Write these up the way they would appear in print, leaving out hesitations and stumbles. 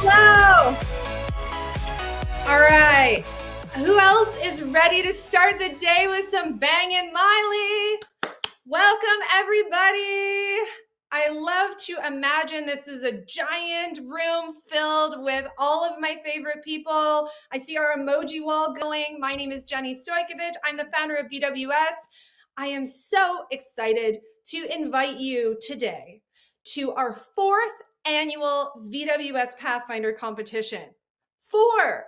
Hello. All right. Who else is ready to start the day with some bangin' Miley? Welcome, everybody. I love to imagine this is a giant room filled with all of my favorite people. I see our emoji wall going. My name is Jenny Stojkovic. I'm the founder of VWS. I am so excited to invite you today to our 4th annual VWS Pathfinder competition. Four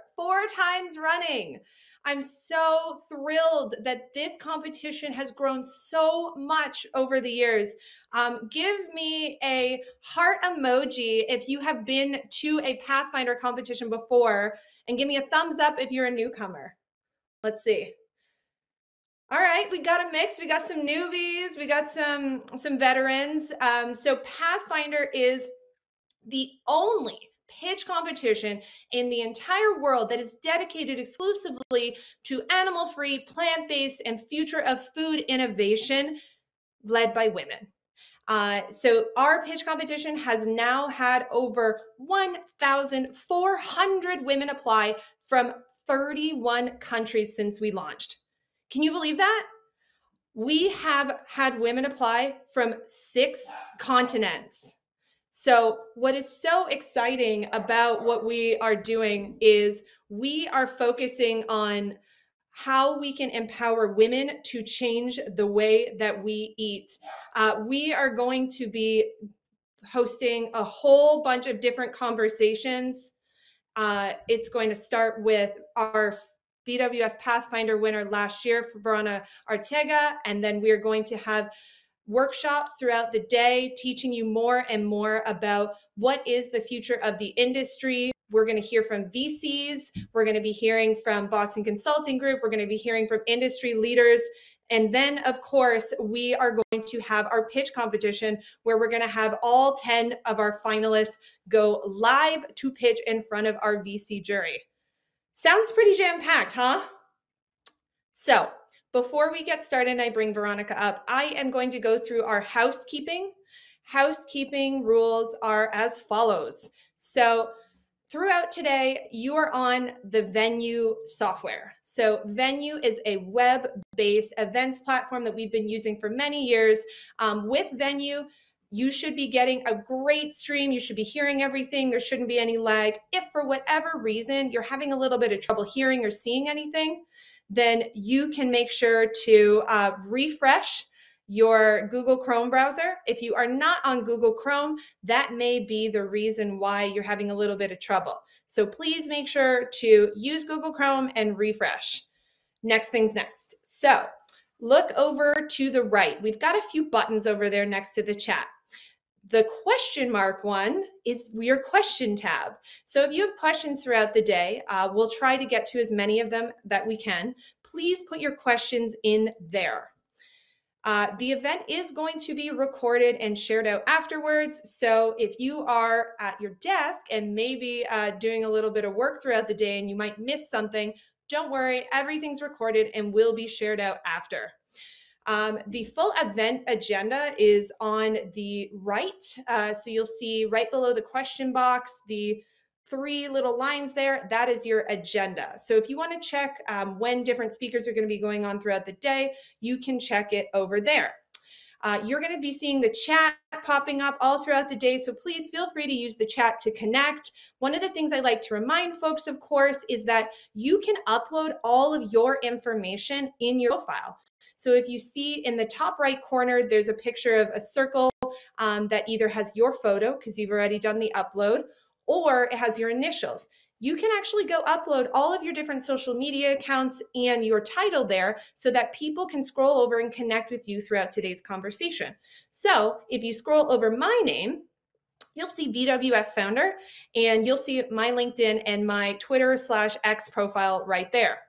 times running. I'm so thrilled that this competition has grown so much over the years. Give me a heart emoji if you have been to a Pathfinder competition before, and give me a thumbs up if you're a newcomer. Let's see. All right, we got a mix. We got some newbies. We got some veterans. So Pathfinder is the only pitch competition in the entire world that is dedicated exclusively to animal-free, plant-based, and future of food innovation led by women. So our pitch competition has now had over 1,400 women apply from 31 countries since we launched. Can you believe that? We have had women apply from 6 continents. So what is so exciting about what we are doing is we are focusing on how we can empower women to change the way that we eat. We are going to be hosting a whole bunch of different conversations. It's going to start with our VWS Pathfinder winner last year, for Verònica Arteaga, and then we're going to have workshops throughout the day teaching you more and more about what is the future of the industry. We're going to hear from VCs. We're going to be hearing from Boston Consulting Group. We're going to be hearing from industry leaders. And then, of course, we are going to have our pitch competition where we're going to have all 10 of our finalists go live to pitch in front of our VC jury. Sounds pretty jam-packed, huh? So before we get started and I bring Verònica up, I am going to go through our housekeeping. Housekeeping rules are as follows. So throughout today, you are on the Venue software. So Venue is a web-based events platform that we've been using for many years. With Venue, you should be getting a great stream. You should be hearing everything. There shouldn't be any lag. If for whatever reason you're having a little bit of trouble hearing or seeing anything, then you can make sure to refresh your Google Chrome browser. If you are not on Google Chrome, that may be the reason why you're having a little bit of trouble. So please make sure to use Google Chrome and refresh. Next thing's next. So look over to the right. We've got a few buttons over there next to the chat. The question mark one is your question tab. So if you have questions throughout the day, we'll try to get to as many of them that we can. Please put your questions in there. The event is going to be recorded and shared out afterwards. So if you are at your desk and maybe doing a little bit of work throughout the day and you might miss something, don't worry, everything's recorded and will be shared out after. The full event agenda is on the right. So you'll see right below the question box, the 3 little lines there, that is your agenda. So if you want to check when different speakers are going to be going on throughout the day, you can check it over there. You're going to be seeing the chat popping up all throughout the day, so please feel free to use the chat to connect. One of the things I like to remind folks, of course, is that you can upload all of your information in your profile. So if you see in the top right corner, there's a picture of a circle that either has your photo, because you've already done the upload, or it has your initials. You can actually go upload all of your different social media accounts and your title there so that people can scroll over and connect with you throughout today's conversation. So if you scroll over my name, you'll see VWS Founder, and you'll see my LinkedIn and my Twitter/X profile right there.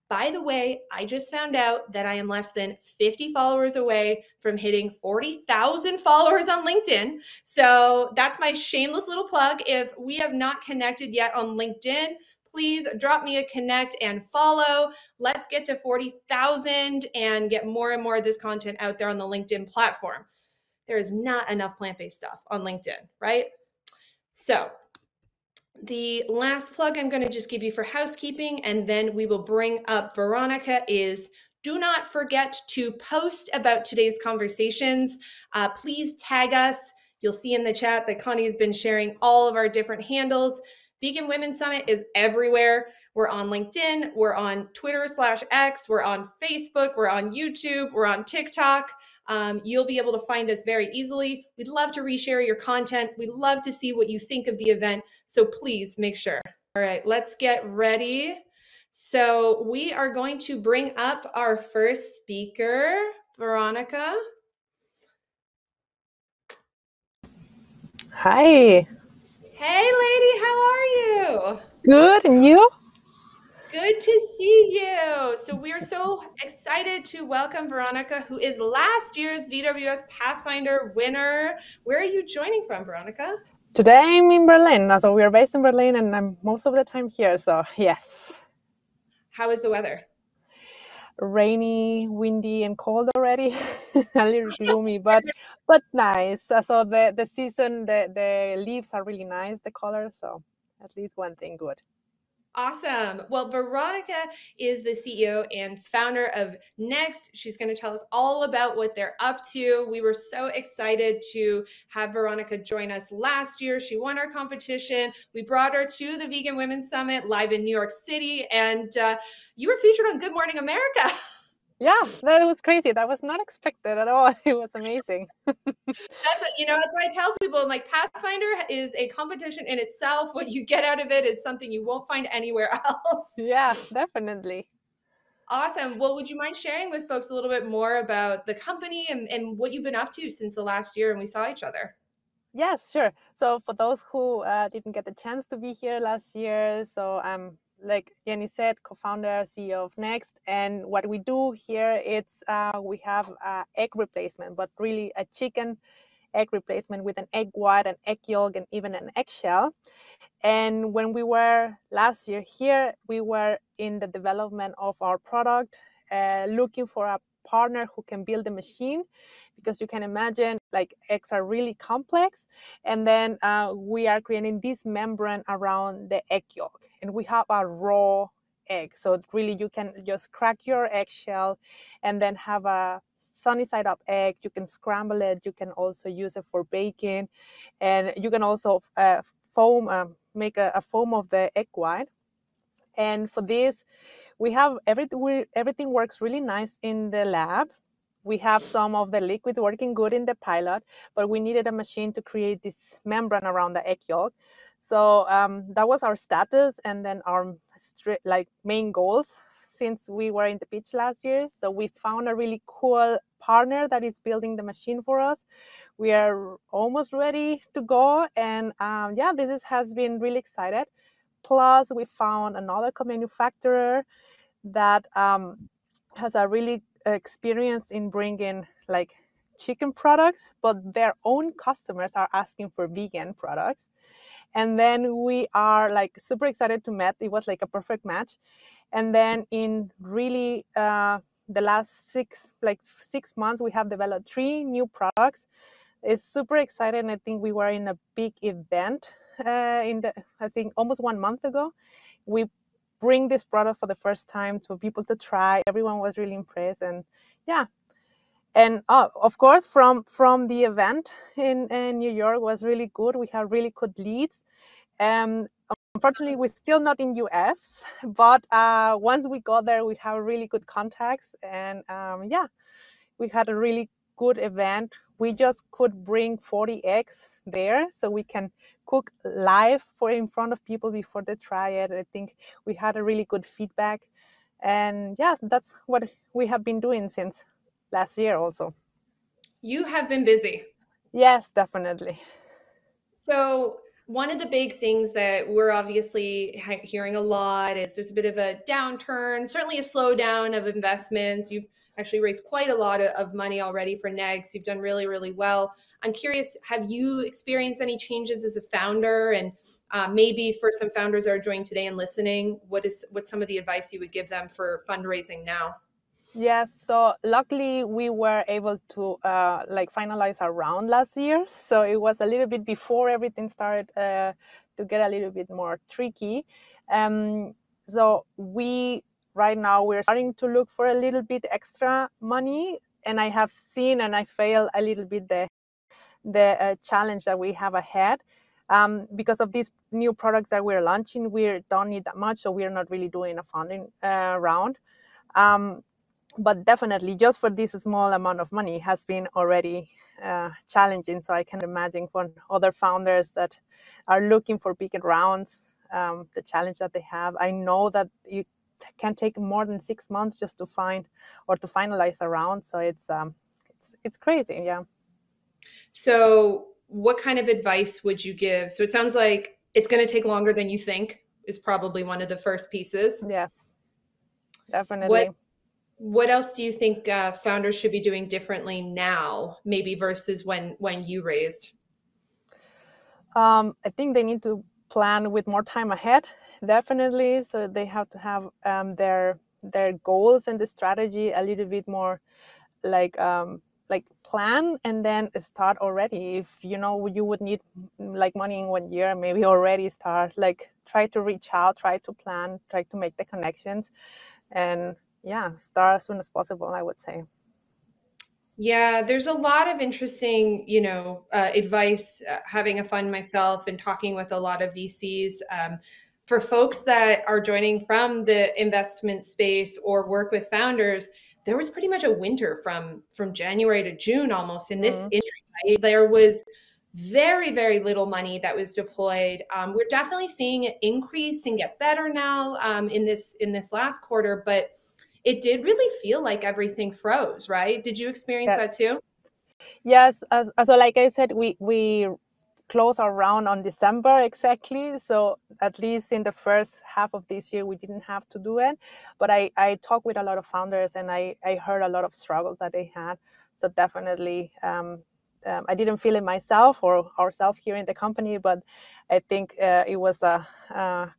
By the way, I just found out that I am less than 50 followers away from hitting 40,000 followers on LinkedIn. So that's my shameless little plug. If we have not connected yet on LinkedIn, please drop me a connect and follow. Let's get to 40,000 and get more and more of this content out there on the LinkedIn platform. There is not enough plant-based stuff on LinkedIn, right? So the last plug I'm going to just give you for housekeeping, and then we will bring up Verònica, is do not forget to post about today's conversations. Please tag us. You'll see in the chat that Connie has been sharing all of our different handles. Vegan Women's Summit is everywhere. We're on LinkedIn, we're on Twitter/X, we're on Facebook, we're on YouTube, we're on TikTok. You'll be able to find us very easily. We'd love to reshare your content. We'd love to see what you think of the event. So please make sure. All right, let's get ready. So we are going to bring up our first speaker, Verònica. Hi. Hey, lady, how are you? Good, and you? Good to see you. So we are so excited to welcome Verònica, who is last year's VWS Pathfinder winner. Where are you joining from, Verònica? Today I'm in Berlin. So we are based in Berlin, and I'm most of the time here. So yes. How is the weather? Rainy, windy, and cold already. A little gloomy, but nice. So the season, the leaves are really nice, the colors. So at least one thing good. Awesome. Well, Verònica is the CEO and founder of Neggst. She's going to tell us all about what they're up to. We were so excited to have Verònica join us last year. She won our competition. We brought her to the Vegan Women's Summit live in New York City, and you were featured on Good Morning America. Yeah, that was crazy. That was not expected at all. It was amazing. That's what I tell people. I'm like, Pathfinder is a competition in itself. What you get out of it is something you won't find anywhere else. Yeah, definitely. Awesome. Well, would you mind sharing with folks a little bit more about the company and what you've been up to since the last year and we saw each other? Yes, sure. So for those who didn't get the chance to be here last year, so I'm, like Jenny said, co-founder, CEO of Neggst. And what we do here, it's we have egg replacement, but really a chicken egg replacement with an egg white, an egg yolk, and even an eggshell. And when we were last year here, we were in the development of our product, looking for a partner who can build the machine, because you can imagine, like, eggs are really complex. And then we are creating this membrane around the egg yolk, and we have a raw egg. So really you can just crack your eggshell and then have a sunny side up egg. You can scramble it. You can also use it for baking, and you can also make a foam of the egg white. And for this, we have everything works really nice in the lab. We have some of the liquids working good in the pilot, but we needed a machine to create this membrane around the egg yolk. So that was our status, and then our main goals since we were in the pitch last year. So we found a really cool partner that is building the machine for us. We are almost ready to go, and has been really excited. Plus, we found another co-manufacturer that has a really experience in bringing like chicken products, but their own customers are asking for vegan products. And then we are like super excited to meet. It was like a perfect match. And then in really the last 6 months, we have developed 3 new products. It's super exciting. I think we were in a big event I think almost 1 month ago. We bring this product for the first time to people to try. Everyone was really impressed, and yeah. And of course, from the event in New York was really good. We had really good leads. Unfortunately, we're still not in US, but once we got there, we have really good contacts, and we had a really good event. We just could bring 40 eggs there, so we can cook live in front of people before they try it. I think we had a really good feedback, and yeah, that's what we have been doing since last year also. You have been busy. Yes, definitely. So one of the big things that we're obviously hearing a lot is there's a bit of a downturn, certainly a slowdown of investments. You've actually raised quite a lot of money already for Neggst. You've done really, really well. I'm curious, have you experienced any changes as a founder? And maybe for some founders that are joining today and listening, what's some of the advice you would give them for fundraising now? Yes, so luckily we were able to finalize our round last year. So it was a little bit before everything started to get a little bit more tricky. So right now we're starting to look for a little bit extra money, and I have seen and I fail a little bit the challenge that we have ahead. Because of these new products that we're launching, we don't need that much, so we're not really doing a funding round. But definitely, just for this small amount of money has been already challenging. So I can imagine for other founders that are looking for bigger rounds, the challenge that they have. I know that it can take more than 6 months just to find or to finalize a round. So it's crazy, yeah. So what kind of advice would you give? So it sounds like it's going to take longer than you think is probably one of the first pieces. Yes, definitely. What else do you think founders should be doing differently now, maybe versus when you raised? I think they need to plan with more time ahead, definitely. So they have to have their goals and the strategy a little bit more like plan and then start already. If you know you would need like money in 1 year, maybe already start, like try to reach out, try to plan, try to make the connections, and yeah, start as soon as possible, I would say. Yeah, there's a lot of interesting, advice, having a fund myself and talking with a lot of VCs. For folks that are joining from the investment space or work with founders, there was pretty much a winter from January to June almost in this industry. Right? There was very, very little money that was deployed. We're definitely seeing it increase and get better now in this last quarter, but it did really feel like everything froze, right? Did you experience that too? Yes, so like I said, we close our round on December exactly. So at least in the first half of this year, we didn't have to do it. But I talked with a lot of founders and I heard a lot of struggles that they had. So definitely, I didn't feel it myself or ourselves here in the company, but I think it was a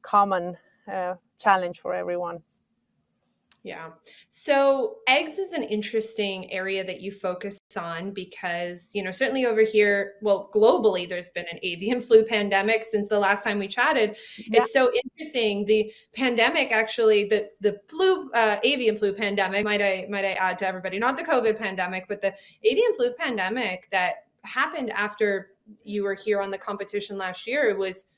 common challenge for everyone. Yeah. So eggs is an interesting area that you focus on because, certainly over here, well, globally, there's been an avian flu pandemic since the last time we chatted. Yeah. It's so interesting. The pandemic, actually, the flu, avian flu pandemic, might I add to everybody, not the COVID pandemic, but the avian flu pandemic that happened after you were here on the competition last year, it was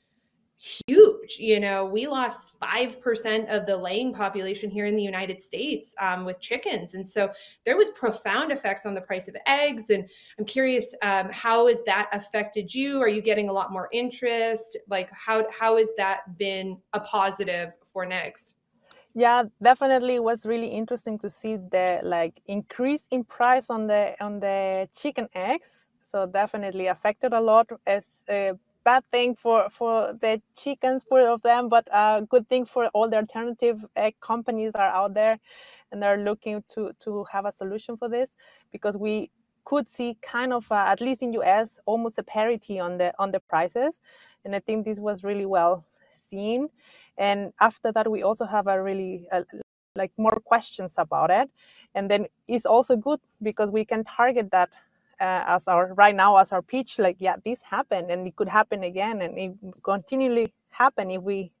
huge. We lost 5% of the laying population here in the United States with chickens. And so there was profound effects on the price of eggs. And I'm curious, how has that affected you? Are you getting a lot more interest? Like how has that been a positive for Neggst? Yeah, definitely it was really interesting to see the increase in price on the chicken eggs. So definitely affected a lot as a bad thing for the chickens, for of them, but a good thing for all the alternative egg companies are out there and they're looking to have a solution for this, because we could see kind of at least in US almost a parity on the prices, and I think this was really well seen. And after that, we also have a really more questions about it. And then it's also good because we can target that as our pitch, like, yeah, this happened and it could happen again. And it continually happen if we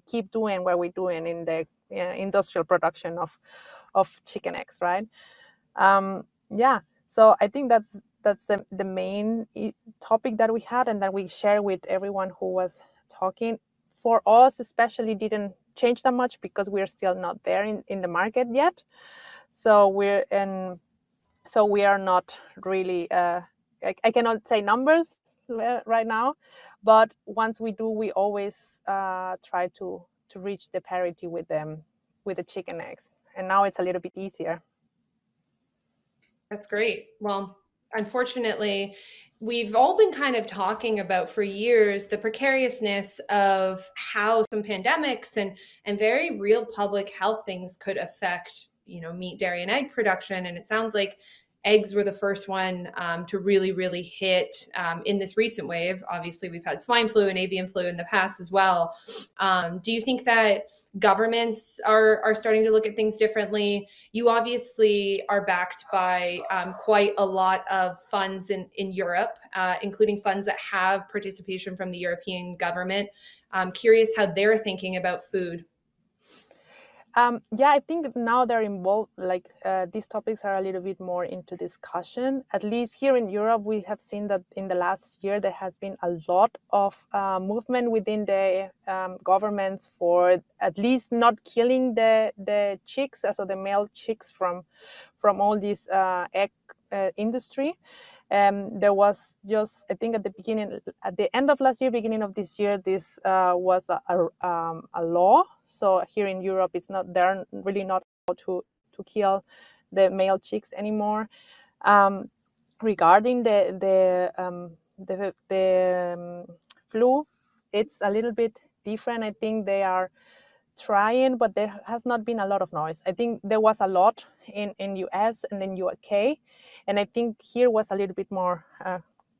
keep doing what we're doing in the industrial production of chicken eggs, right? Yeah. So I think that's the main topic that we had and that we share with everyone who was talking. For us especially didn't change that much because we're still not there in the market yet. So we are not really, I cannot say numbers right now, but once we do, we always try to reach the parity with the chicken eggs. And now it's a little bit easier. That's great. Well, unfortunately, we've all been kind of talking about for years the precariousness of how some pandemics and very real public health things could affect, meat, dairy, and egg production. And it sounds like eggs were the first one to really hit in this recent wave. Obviously, we've had swine flu and avian flu in the past as well. Do you think that governments are starting to look at things differently? You obviously are backed by quite a lot of funds in Europe, including funds that have participation from the European government. I'm curious how they're thinking about food. Yeah, I think now they're involved, like these topics are a little bit more into discussion. At least here in Europe, we have seen that in the last year, there has been a lot of movement within the governments for at least not killing the chicks, so the male chicks from all this egg industry. There was just, I think at the end of last year, beginning of this year, this was a law. So here in Europe, they're really not allowed to kill the male chicks anymore. Regarding the flu, it's a little bit different. I think they are trying, but there has not been a lot of noise. I think there was a lot in US and in UK, and I think here was a little bit more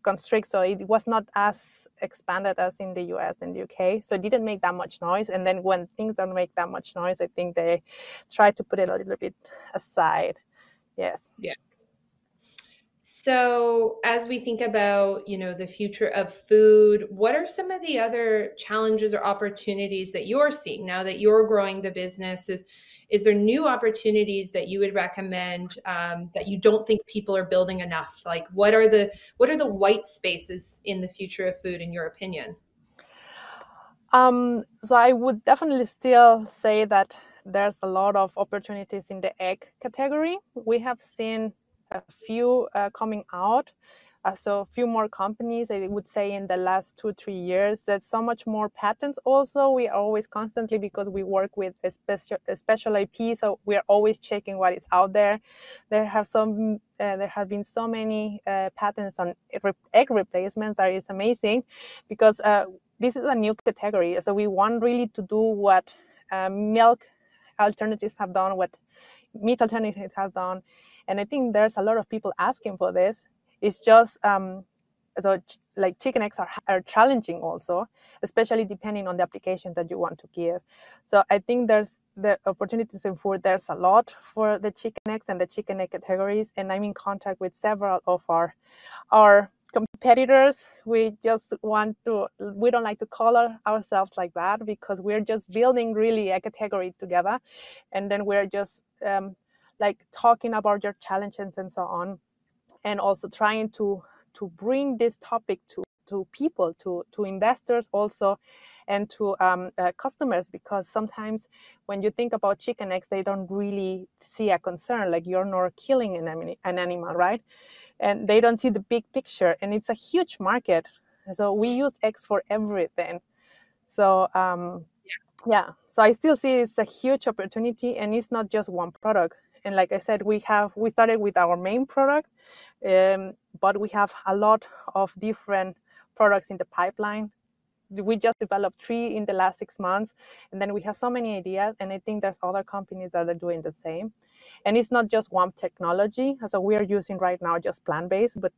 constrict, so it was not as expanded as in the US and the UK, so it didn't make that much noise. And then when things don't make that much noise, I think they try to put it a little bit aside. Yes. Yeah. So as we think about, the future of food, what are some of the other challenges or opportunities that you're seeing now that you're growing the business? Is there new opportunities that you would recommend that you don't think people are building enough? Like what are the white spaces in the future of food in your opinion? So I would definitely still say that there's a lot of opportunities in the egg category. We have seen a few coming out. So a few more companies, I would say in the last 2-3 years. There's so much more patents also. We are always constantly, because we work with a special IP, so we are always checking what is out there. There have been so many patents on egg replacements. That is amazing, because this is a new category. So we want really to do what milk alternatives have done, what meat alternatives have done. And I think there's a lot of people asking for this. It's just, like chicken eggs are challenging also, especially depending on the application that you want to give. So I think there's the opportunities in food. There's a lot for the chicken eggs and the chicken egg categories. And I'm in contact with several of our competitors. We don't like to call ourselves like that, because we're just building really a category together. And then we're just like talking about your challenges and so on. And also trying to bring this topic to people, to investors also, and to customers, because sometimes when you think about chicken eggs, they don't really see a concern, like you're not killing an animal, right? And they don't see the big picture, and it's a huge market. So we use eggs for everything. So yeah, so I still see it's a huge opportunity, and it's not just one product. And like I said, we started with our main product, but we have a lot of different products in the pipeline. We just developed 3 in the last 6 months, and then we have so many ideas, and I think there's other companies that are doing the same. And it's not just one technology. So we are using right now just plant-based, but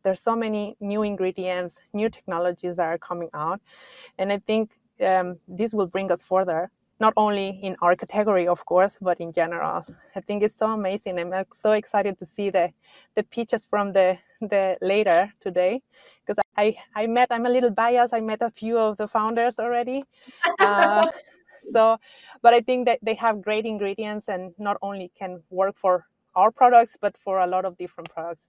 there's so many new ingredients, new technologies that are coming out. And I think this will bring us further, not only in our category, of course, but in general. I think it's so amazing. I'm so excited to see the pitches from the later today, because I'm a little biased. I met a few of the founders already. But I think that they have great ingredients, and not only can work for our products, but for a lot of different products.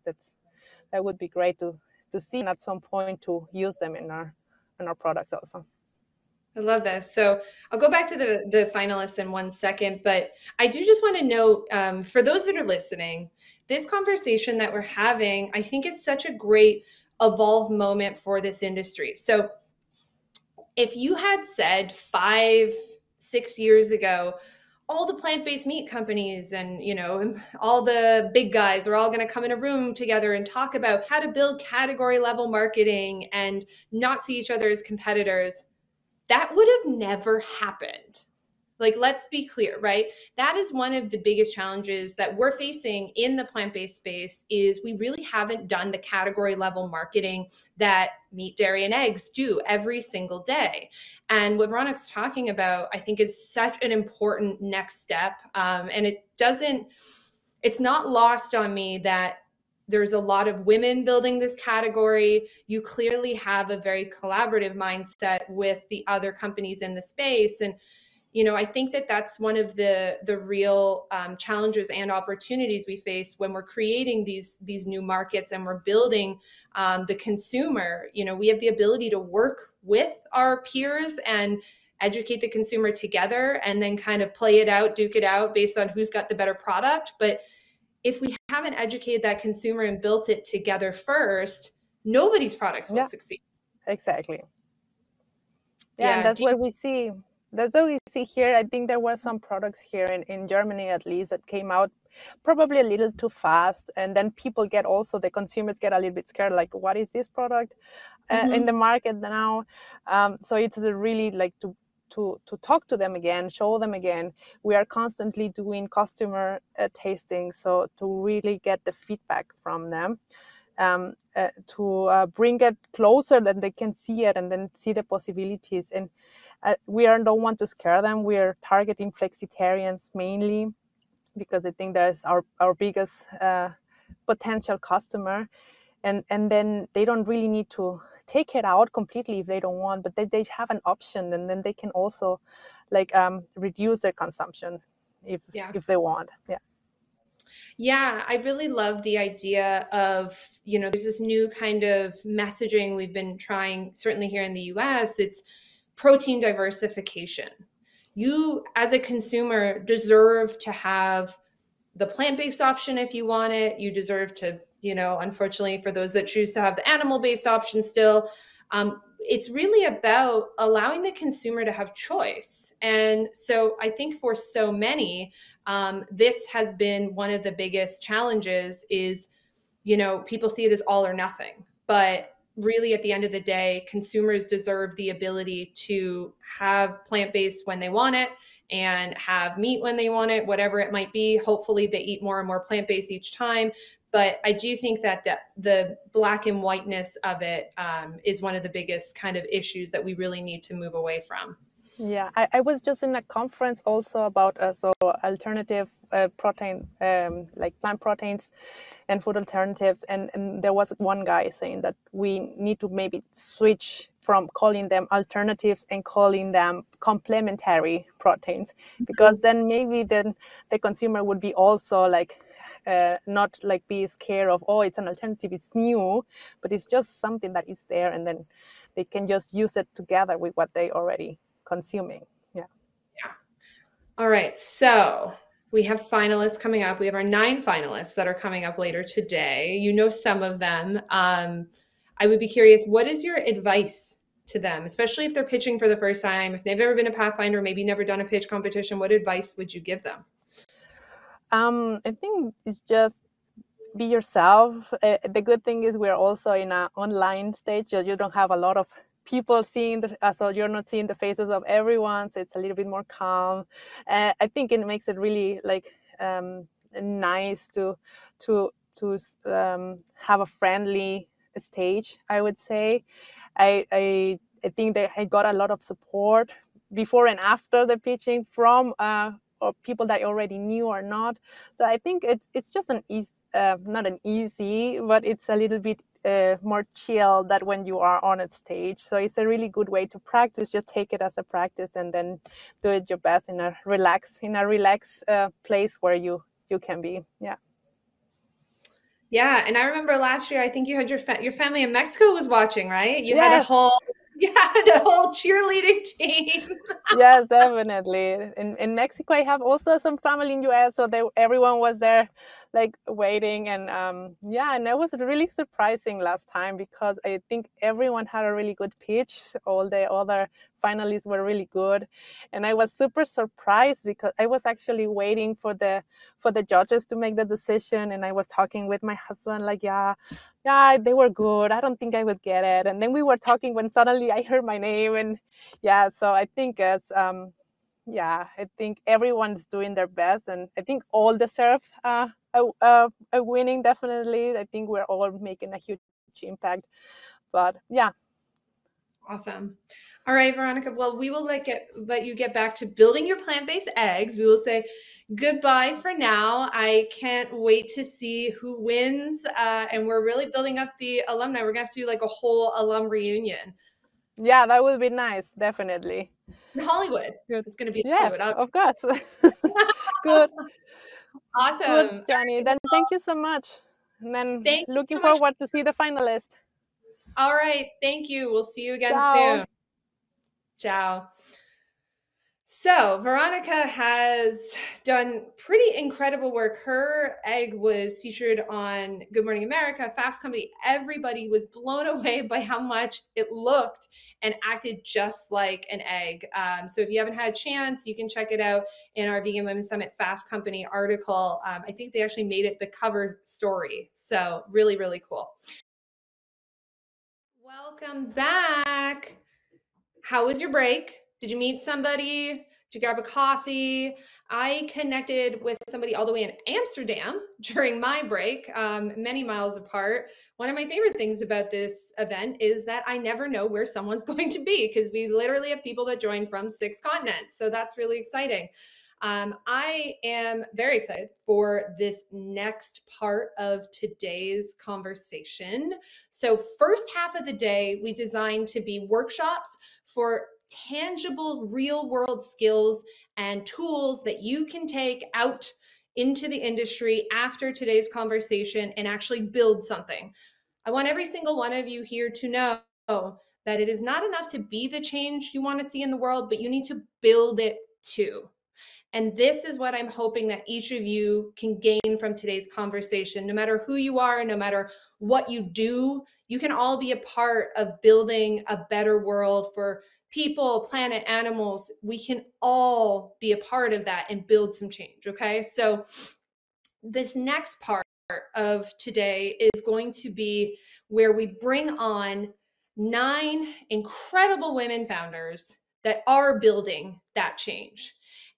That would be great to see, and at some point to use them in our products also. I love this. So I'll go back to the finalists in 1 second, but I do just want to note, for those that are listening, this conversation that we're having, I think is such a great evolve moment for this industry. So if you had said 5-6 years ago, all the plant-based meat companies and, all the big guys are all going to come in a room together and talk about how to build category level marketing and not see each other as competitors, that would have never happened. Like, let's be clear, right? That is one of the biggest challenges that we're facing in the plant-based space is we really haven't done the category level marketing that meat, dairy, and eggs do every single day. And what Veronica's talking about, I think, is such an important next step. And it's not lost on me that there's a lot of women building this category. You clearly have a very collaborative mindset with the other companies in the space. And I think that that's one of the real challenges and opportunities we face when we're creating these new markets and we're building the consumer. We have the ability to work with our peers and educate the consumer together and then kind of play it out, duke it out based on who's got the better product. But if we haven't educated that consumer and built it together first, nobody's products will succeed. Exactly. Yeah, and that's what we see. That's what we see here. I think there were some products here in Germany, at least, that came out probably a little too fast. And then the consumers get a little bit scared, like, what is this product in the market now? So it's really like to talk to them again, show them again. We are constantly doing customer tasting, so to really get the feedback from them. To bring it closer that they can see it and then see the possibilities. And we don't want to scare them. We are targeting flexitarians mainly because I think that's our biggest potential customer. And then they don't really need to take it out completely if they don't want, but they have an option, and then they can also reduce their consumption if they want. Yeah, I really love the idea of, there's this new kind of messaging we've been trying, certainly here in the US, it's protein diversification. You, as a consumer, deserve to have the plant-based option if you want it. You deserve to, unfortunately, for those that choose to have the animal-based option still, it's really about allowing the consumer to have choice. And so I think for so many, this has been one of the biggest challenges is, people see it as all or nothing. But really, at the end of the day, consumers deserve the ability to have plant-based when they want it and have meat when they want it, whatever it might be. Hopefully they eat more and more plant-based each time. But I do think that the black and whiteness of it is one of the biggest kind of issues that we really need to move away from. Yeah, I was just in a conference also about alternative protein, like plant proteins and food alternatives. And there was one guy saying that we need to maybe switch from calling them alternatives and calling them complementary proteins, because then maybe then the consumer would be also not be scared of, oh, it's an alternative, it's new, but it's just something that is there, and then they can just use it together with what they already consuming. Yeah. All right, so we have finalists coming up. We have our 9 finalists that are coming up later today. Some of them. I would be curious, what is your advice to them, especially if they're pitching for the first time, if they've ever been a Pathfinder, maybe never done a pitch competition? What advice would you give them? I think it's just be yourself. The good thing is we're also in an online stage, so you don't have a lot of people seeing so you're not seeing the faces of everyone, so it's a little bit more calm. I think it makes it really nice to have a friendly stage, I would say. I think that I got a lot of support before and after the pitching from or people that I already knew or not. So I think it's just not an easy, but it's a little bit more chill than when you are on a stage. So it's a really good way to practice. Just take it as a practice and then do it your best in a relaxed place where you can be. Yeah, and I remember last year, I think you had your family in Mexico was watching, right? You had a whole cheerleading team. Yes, definitely. In Mexico, I have also some family in US, so everyone was there, waiting, and and it was really surprising last time because I think everyone had a really good pitch. All the other finalists were really good, and I was super surprised because I was actually waiting for the judges to make the decision, and I was talking with my husband they were good. I don't think I would get it. And then we were talking when suddenly I heard my name, and so I think as Yeah, I think everyone's doing their best, and I think all deserve a winning. Definitely, I think we're all making a huge impact. But yeah. Awesome. All right, Verònica. Well, we will let you get back to building your plant-based eggs. We will say goodbye for now. I can't wait to see who wins. And we're really building up the alumni. We're gonna have to do like a whole alum reunion. Yeah, that would be nice. Definitely. In Hollywood. Good. It's gonna be in Yes, Hollywood. of course. Good. Good, Awesome. Jenny. Then thank you so much. And then Thank you looking so much. forward to see the finalist. All right. Thank you. We'll see you again Ciao. soon. Ciao. So Verònica has done pretty incredible work. Her egg was featured on Good Morning America, Fast Company. Everybody was blown away by how much it looked and acted just like an egg. So if you haven't had a chance, you can check it out in our Vegan Women's Summit Fast Company article. I think they actually made it the cover story. So really, really cool. Welcome back. How was your break? Did you meet somebody? Did you grab a coffee? I connected with somebody all the way in Amsterdam during my break, many miles apart. One of my favorite things about this event is that I never know where someone's going to be because we literally have people that join from 6 continents. So that's really exciting. I am very excited for this next part of today's conversation. So first half of the day, we designed to be workshops for tangible real world skills and tools that you can take out into the industry after today's conversation and actually build something. I want every single one of you here to know that it is not enough to be the change you want to see in the world, but you need to build it too. And this is what I'm hoping that each of you can gain from today's conversation. No matter who you are, no matter what you do, you can all be a part of building a better world for people, planet, animals. We can all be a part of that and build some change, okay? So this next part of today is going to be where we bring on 9 incredible women founders that are building that change.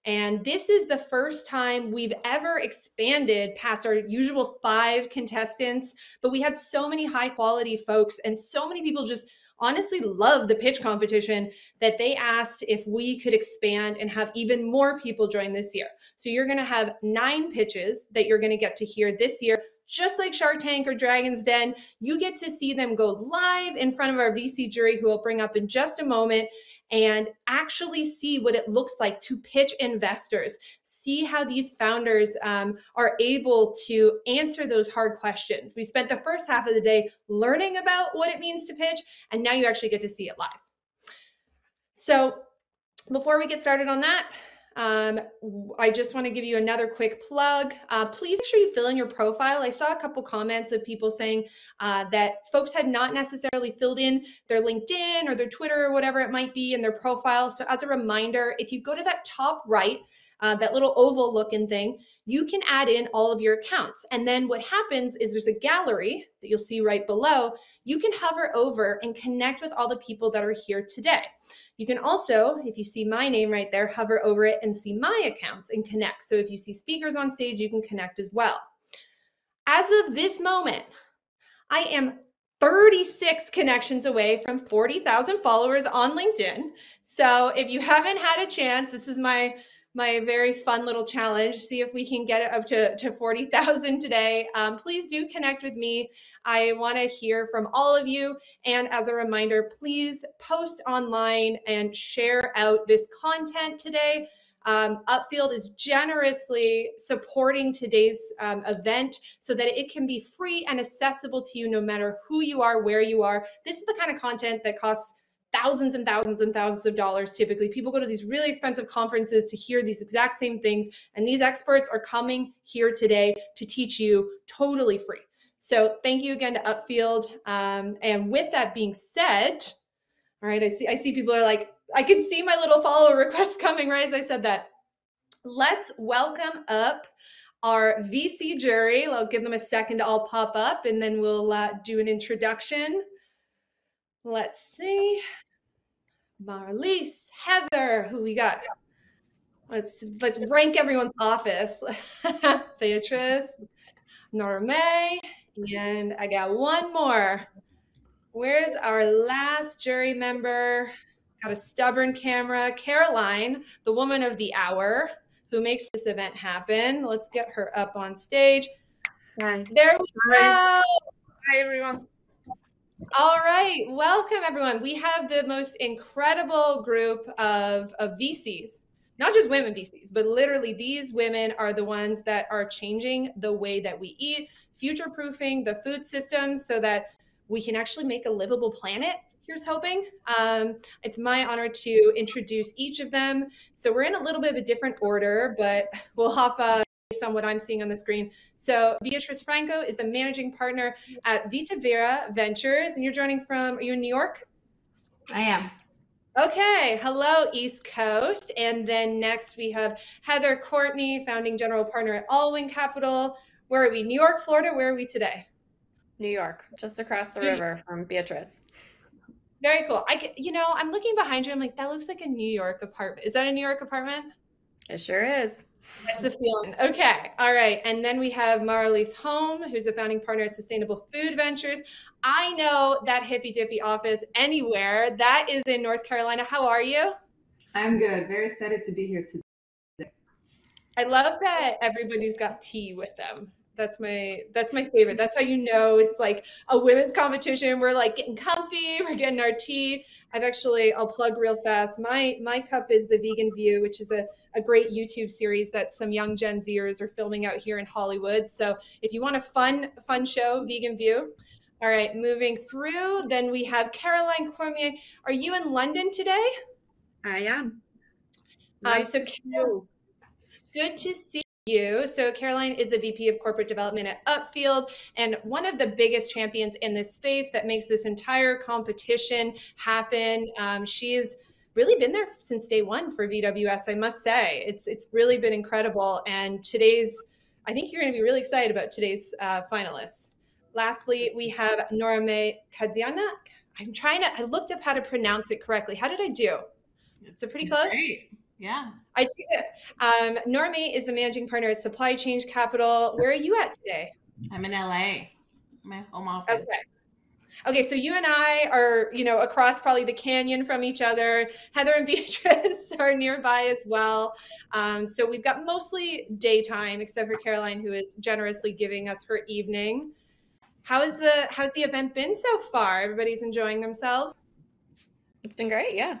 And this is the first time we've ever expanded past our usual 5 contestants, but we had so many high quality folks and so many people just honestly love the pitch competition that they asked if we could expand and have even more people join this year. So you're going to have 9 pitches that you're going to get to hear this year. Just like Shark Tank or Dragon's Den, you get to see them go live in front of our VC jury, who will bring up in just a moment, and actually see what it looks like to pitch investors, see how these founders are able to answer those hard questions. We spent the first half of the day learning about what it means to pitch, and now you actually get to see it live. So before we get started on that, I just want to give you another quick plug. Please make sure you fill in your profile. I saw a couple comments of people saying that folks had not necessarily filled in their LinkedIn or their Twitter or whatever it might be in their profile. So as a reminder, if you go to that top right, that little oval looking thing, you can add in all of your accounts. And then what happens is there's a gallery that you'll see right below. You can hover over and connect with all the people that are here today. You can also, if you see my name right there, hover over it and see my accounts and connect. So if you see speakers on stage, you can connect as well. As of this moment, I am 36 connections away from 40,000 followers on LinkedIn. So if you haven't had a chance, this is my very fun little challenge. See if we can get it up to 40,000 today. Please do connect with me. I want to hear from all of you. And as a reminder, please post online and share out this content today. Upfield is generously supporting today's event so that it can be free and accessible to you no matter who you are, where you are. This is the kind of content that costs thousands and thousands and thousands of dollars. Typically, people go to these really expensive conferences to hear these exact same things, and these experts are coming here today to teach you totally free. So thank you again to Upfield. And with that being said, all right, I see people are like, I can see my little follow requests coming right as I said that. Let's welcome up our VC jury. I'll give them a second to all pop up, and then we'll do an introduction. Let's see. Marlies, Heather, who we got? Let's rank everyone's office. Beatrice, Norme, and I got one more. Where's our last jury member? Got a stubborn camera. Caroline, the woman of the hour, who makes this event happen. Let's get her up on stage. Hi. There we go. Hi, everyone. All right. Welcome, everyone. We have the most incredible group of VCs, not just women VCs, but literally these women are the ones that are changing the way that we eat, future-proofing the food system so that we can actually make a livable planet. Here's hoping. It's my honor to introduce each of them. So we're in a little bit of a different order, but we'll hop based on what I'm seeing on the screen. So Beatrice Franco is the managing partner at Vita Ventures, and you're joining from, are you in New York? I am. Okay, hello East Coast. And then next we have Heather Courtney, founding general partner at Allwing Capital. Where are we? New York, Florida, where are we today? New York, just across the river from Beatrice. Very cool. I'm looking behind you. I'm like, that looks like a New York apartment. Is that a New York apartment? It sure is. That's the feeling. Okay. All right. And then we have Marlies Holm, who's a founding partner at Sustainable Food Ventures. I know that hippy dippy office anywhere. That is in North Carolina. How are you? I'm good. Very excited to be here today. I love that everybody's got tea with them. That's my favorite. That's how you know it's like a women's competition. We're like getting comfy. We're getting our tea. I'll plug real fast. My cup is the Vegan View, which is a great YouTube series that some young Gen Zers are filming out here in Hollywood. So if you want a fun show, Vegan View. All right, moving through. Then we have Caroline Cormier. Are you in London today? I am. Nice to see you. Good to see you. So Caroline is the VP of Corporate Development at Upfield and one of the biggest champions in this space that makes this entire competition happen. She's really been there since day one for VWS, I must say. It's really been incredible. And I think you're going to be really excited about today's finalists. Lastly, we have Norme Kadziana. I looked up how to pronounce it correctly. How did I do? Is it pretty close? Great. Yeah. I did it. Norme is the managing partner at Supply Change Capital. Where are you at today? I'm in LA, my home office. Okay, so you and I are, across probably the canyon from each other. Heather and Beatrice are nearby as well. So we've got mostly daytime, except for Caroline, who is generously giving us her evening. How's the event been so far? Everybody's enjoying themselves? It's been great, yeah.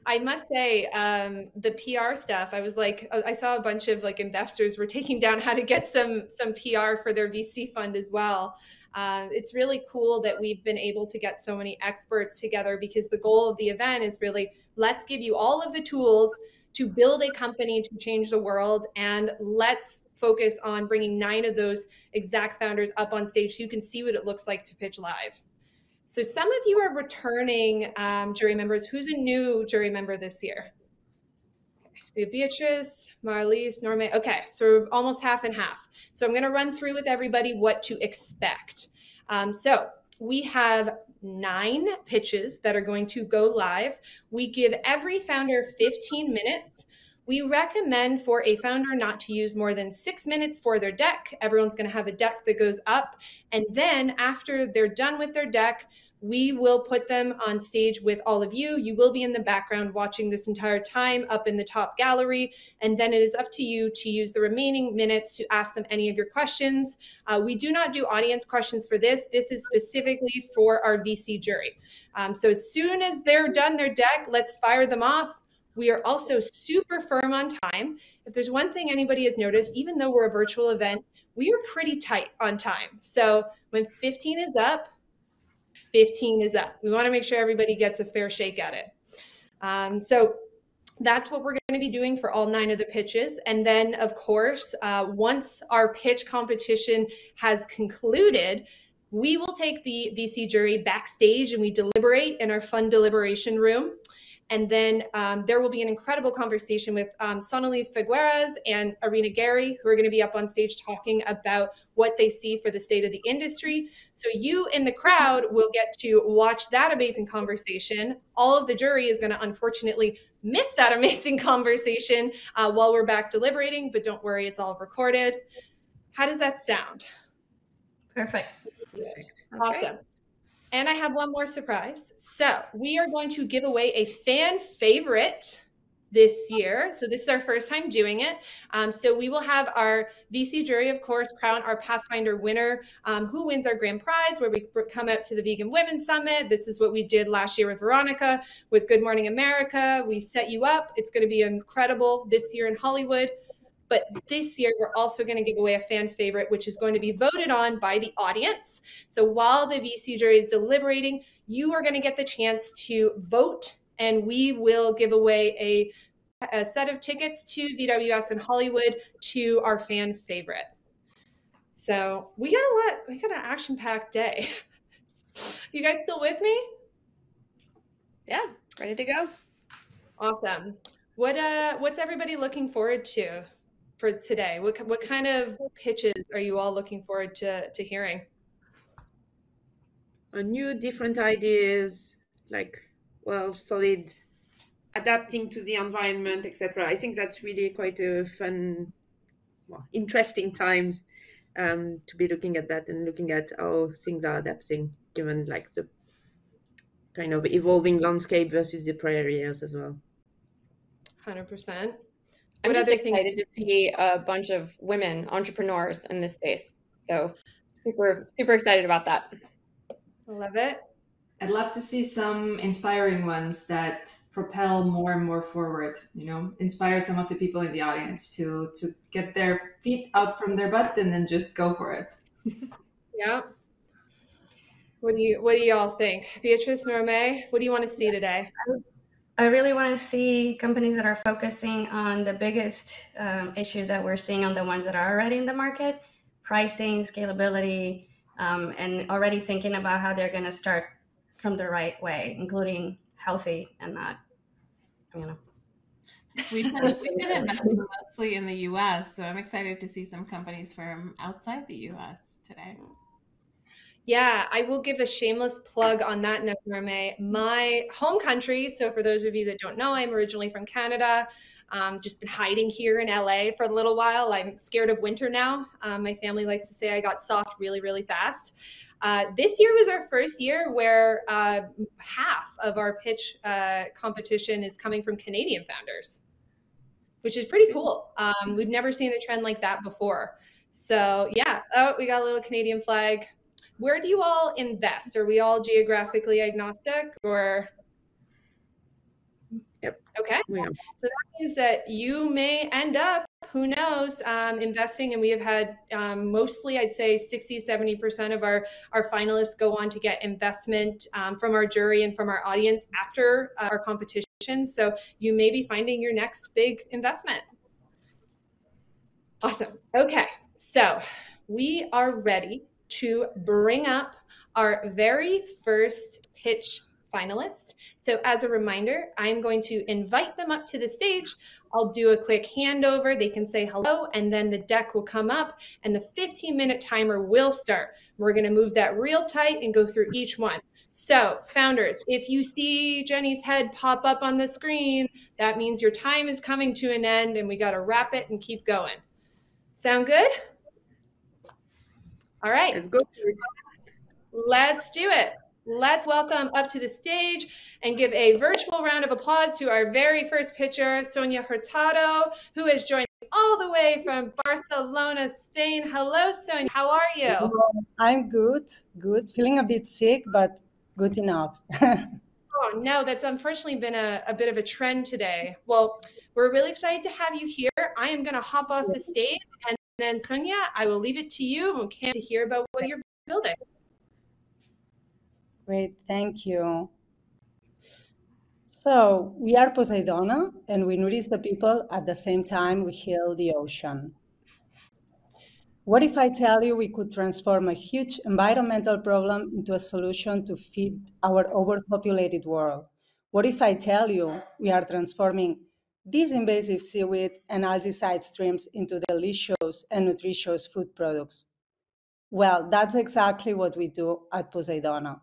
I must say, the PR stuff, I saw a bunch of investors were taking down how to get some PR for their VC fund as well. It's really cool that we've been able to get so many experts together because the goal of the event is really, let's give you all of the tools to build a company to change the world. And let's focus on bringing 9 of those exact founders up on stage so you can see what it looks like to pitch live. So some of you are returning jury members. Who's a new jury member this year? Okay. We have Beatrice, Marlies, Norme. Okay, so we're almost half and half. So I'm going to run through with everybody what to expect. So we have 9 pitches that are going to go live. We give every founder 15 minutes. We recommend for a founder not to use more than 6 minutes for their deck. Everyone's going to have a deck that goes up. And then after they're done with their deck, we will put them on stage with all of you. You will be in the background watching this entire time up in the top gallery. And then it is up to you to use the remaining minutes to ask them any of your questions. We do not do audience questions for this. This is specifically for our VC jury. So as soon as they're done their deck, let's fire them off. We are also super firm on time. If there's one thing anybody has noticed, even though we're a virtual event, we are pretty tight on time. So when 15 is up, 15 is up. We want to make sure everybody gets a fair shake at it. So that's what we're going to be doing for all 9 of the pitches. And then, of course, once our pitch competition has concluded, we will take the VC jury backstage and we deliberate in our fun deliberation room. And then there will be an incredible conversation with Sonali Figueras and Irina Gary, who are going to be up on stage talking about what they see for the state of the industry. So you in the crowd will get to watch that amazing conversation. All of the jury is going to unfortunately miss that amazing conversation while we're back deliberating, but don't worry, it's all recorded. How does that sound? Perfect. Awesome. Great. And I have one more surprise. So we are going to give away a fan favorite this year. So this is our first time doing it. So we will have our VC jury, of course, crown our Pathfinder winner, who wins our grand prize, where we come out to the Vegan Women's Summit. This is what we did last year with Verònica, with Good Morning America. We set you up. It's going to be incredible this year in Hollywood. But this year, we're also going to give away a fan favorite, which is going to be voted on by the audience. So while the VC jury is deliberating, you are going to get the chance to vote, and we will give away a set of tickets to VWS in Hollywood to our fan favorite. So we got an action-packed day. You guys still with me? Yeah, ready to go. Awesome. What's everybody looking forward to for today? What kind of pitches are you all looking forward to hearing? New, different ideas, like, well, solid, adapting to the environment, etc. I think that's really quite a fun, interesting times to be looking at that and looking at how things are adapting, given like the kind of evolving landscape versus the prior years as well. 100%. I'm just excited to see a bunch of women entrepreneurs in this space. So super, super excited about that. I love it. I'd love to see some inspiring ones that propel more and more forward, inspire some of the people in the audience to get their feet out from their butt and then just go for it. Yeah. What do y'all think? Beatrice, Norme, what do you want to see today? I really want to see companies that are focusing on the biggest issues that we're seeing on the ones that are already in the market, pricing, scalability, and already thinking about how they're going to start from the right way, including healthy and not, We've been investing mostly in the U.S., so I'm excited to see some companies from outside the U.S. today. Yeah, I will give a shameless plug on that note, Norme. My home country, so for those of you that don't know, I'm originally from Canada. Just been hiding here in LA for a little while. I'm scared of winter now. My family likes to say I got soft really, really fast. This year was our first year where half of our pitch competition is coming from Canadian founders, which is pretty cool. We've never seen a trend like that before. So yeah, we got a little Canadian flag. Where do you all invest? Are we all geographically agnostic or? Yep. Okay. Yeah. So that means that you may end up, who knows, investing, and we have had mostly, I'd say 60-70% of our finalists go on to get investment from our jury and from our audience after our competition. So you may be finding your next big investment. Awesome. Okay. So we are ready to bring up our very first pitch finalist. So as a reminder, I'm going to invite them up to the stage. I'll do a quick handover. They can say hello, and then the deck will come up and the 15-minute timer will start. We're going to move that real tight and go through each one. So founders, if you see Jenny's head pop up on the screen, that means your time is coming to an end and we got to wrap it and keep going. Sound good? All right. Let's go. Let's do it. Let's welcome up to the stage and give a virtual round of applause to our very first pitcher, Sònia Hurtado, who has joined all the way from Barcelona, Spain. Hello, Sònia. How are you? I'm good. Feeling a bit sick, but good enough. Oh, no, that's unfortunately been a bit of a trend today. Well, we're really excited to have you here. I am going to hop off the stage, and then, Sònia, I will leave it to you. We can't hear about what you're building. Great, thank you. So we are POSEIDONA, and we nourish the people at the same time we heal the ocean. What if I tell you we could transform a huge environmental problem into a solution to feed our overpopulated world? What if I tell you we are transforming these invasive seaweed and algae side streams into delicious and nutritious food products? Well, that's exactly what we do at POSEIDONA.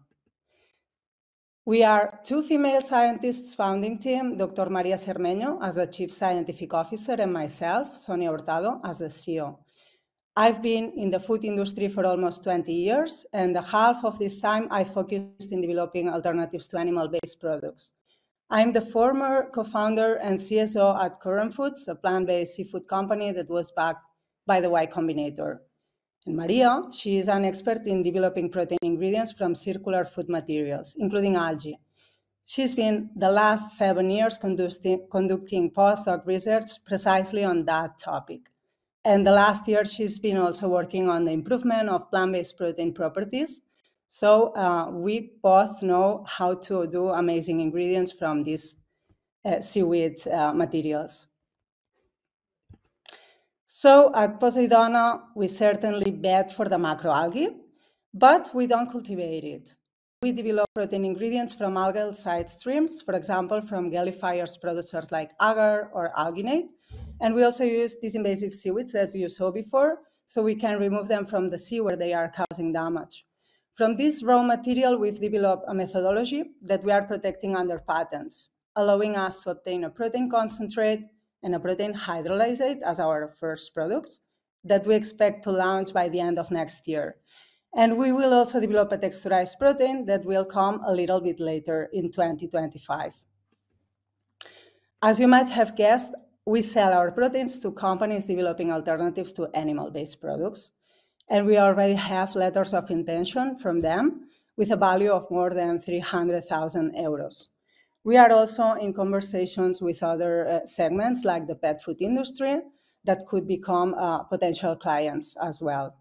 We are 2 female scientists founding team, Dr. Maria Cermeño as the Chief Scientific Officer and myself, Sònia Hurtado, as the CEO. I've been in the food industry for almost 20 years, and half of this time I focused in developing alternatives to animal-based products. I'm the former co-founder and CSO at Current Foods, a plant-based seafood company that was backed by the Y Combinator. And Maria, she is an expert in developing protein ingredients from circular food materials, including algae. She's been the last 7 years conducting postdoc research precisely on that topic. And the last year, she's been also working on the improvement of plant-based protein properties. So we both know how to do amazing ingredients from these seaweed materials. So at Poseidona, we certainly bet for the macroalgae, but we don't cultivate it. We develop protein ingredients from algal side streams, for example, from gallifires producers like agar or alginate. And we also use these invasive seaweeds that you saw before, so we can remove them from the sea where they are causing damage. From this raw material, we've developed a methodology that we are protecting under patents, allowing us to obtain a protein concentrate and a protein hydrolysate as our first products that we expect to launch by the end of next year. And we will also develop a texturized protein that will come a little bit later in 2025. As you might have guessed, we sell our proteins to companies developing alternatives to animal-based products. And we already have letters of intention from them with a value of more than 300,000 euros. We are also in conversations with other segments like the pet food industry that could become potential clients as well.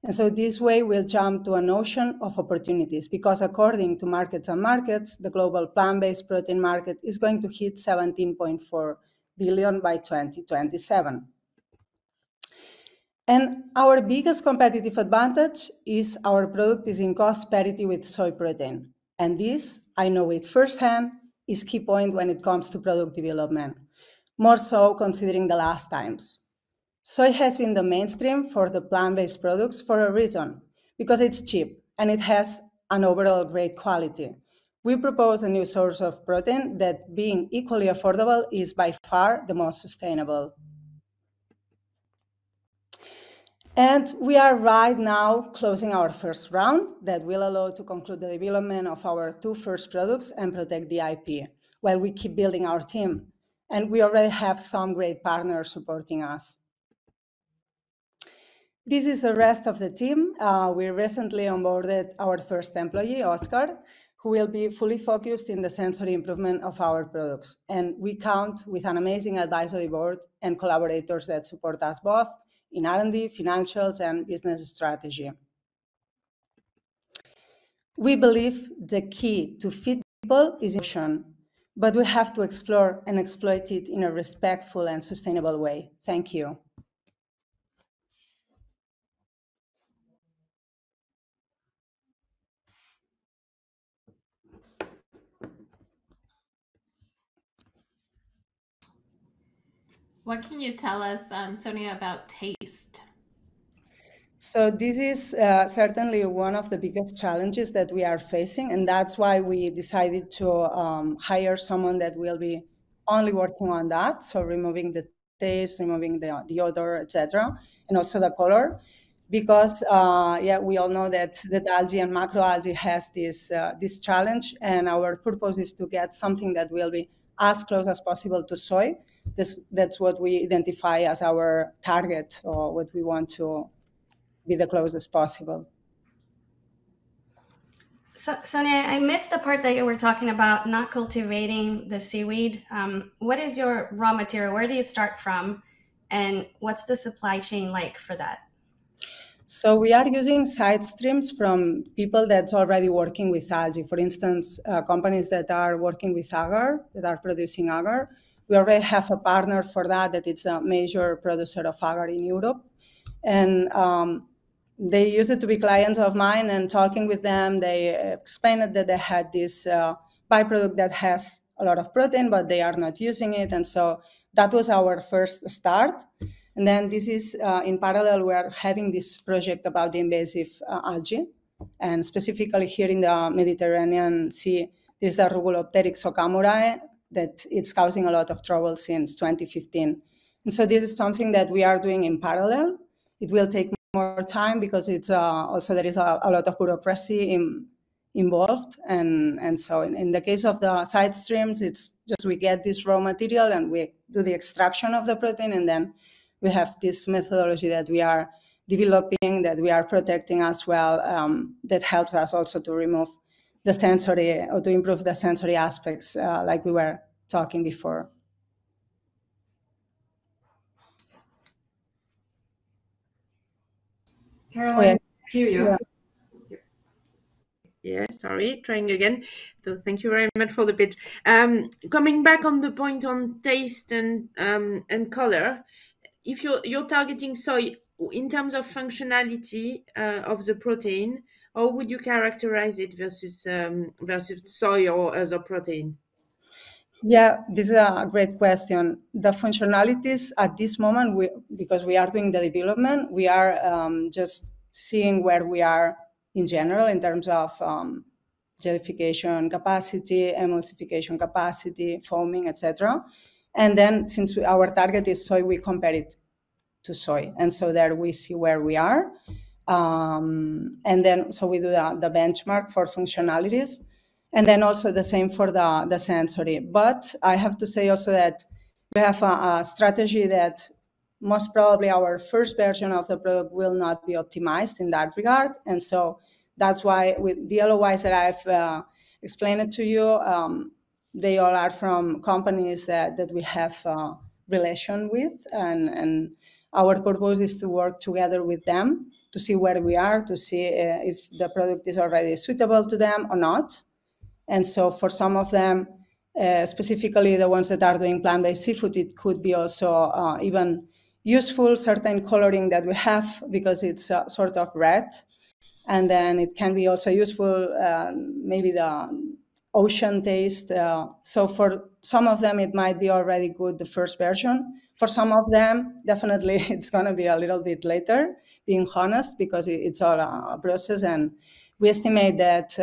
And so this way we'll jump to an ocean of opportunities because according to Markets and Markets, the global plant-based protein market is going to hit 17.4 billion by 2027. And our biggest competitive advantage is our product is in cost parity with soy protein. And this, I know it firsthand, is key point when it comes to product development, more so considering the last times. Soy has been the mainstream for the plant-based products for a reason, because it's cheap and it has an overall great quality. We propose a new source of protein that, being equally affordable, is by far the most sustainable. And we are right now closing our first round that will allow to conclude the development of our 2 first products and protect the IP while we keep building our team. And we already have some great partners supporting us. This is the rest of the team. We recently onboarded our first employee, Oscar, who will be fully focused in the sensory improvement of our products. And we count with an amazing advisory board and collaborators that support us both in R&D, financials, and business strategy. We believe the key to feed people is innovation, but we have to explore and exploit it in a respectful and sustainable way. Thank you. What can you tell us, Sònia, about taste? So this is certainly one of the biggest challenges that we are facing, and that's why we decided to hire someone that will be only working on that, so removing the taste, removing the odor, etc., and also the color, because yeah, we all know that algae and macroalgae has this challenge, and our purpose is to get something that will be as close as possible to soy. That's what we identify as our target, or what we want to be the closest possible. So, Sònia, I missed the part that you were talking about not cultivating the seaweed. What is your raw material? Where do you start from? And what's the supply chain like for that? So we are using side streams from people that's already working with algae. For instance, companies that are working with agar, that are producing agar. We already have a partner for that is a major producer of agar in Europe. And they used it to be clients of mine, and talking with them, they explained that they had this byproduct that has a lot of protein, but they are not using it. And so that was our first start. And then this is, in parallel, we are having this project about the invasive algae And specifically here in the Mediterranean Sea, there's the Rugulopteryx okamurae that it's causing a lot of trouble since 2015. And so this is something that we are doing in parallel. It will take more time because it's also there is a lot of bureaucracy involved. And so in the case of the side streams, it's just we get this raw material and we do the extraction of the protein, and then we have this methodology that we are developing, that we are protecting as well, that helps us also to remove the sensory or to improve the sensory aspects like we were talking before. Caroline, hear you. Yeah, sorry, trying again. So thank you very much for the pitch. Coming back on the point on taste and color, if you're targeting soy in terms of functionality of the protein, how would you characterize it versus soy or other protein? Yeah, this is a great question. The functionalities at this moment, because we are doing the development, we are just seeing where we are in general in terms of gelification capacity, emulsification capacity, foaming, etc. And then since our target is soy, we compare it to soy. And so there we see where we are. And then so we do the benchmark for functionalities. And then also the same for the sensory. But I have to say also that we have a strategy that most probably our first version of the product will not be optimized in that regard. And so that's why with the LOIs that I've explained to you, they all are from companies that we have a relation with. And our purpose is to work together with them to see where we are, to see if the product is already suitable to them or not. And so for some of them, specifically the ones that are doing plant-based seafood, it could be also even useful, certain coloring that we have because it's sort of red. And then it can be also useful, maybe the ocean taste. So for some of them, it might be already good, the first version. For some of them, definitely it's going to be a little bit later, being honest, because it's all a process. And we estimate that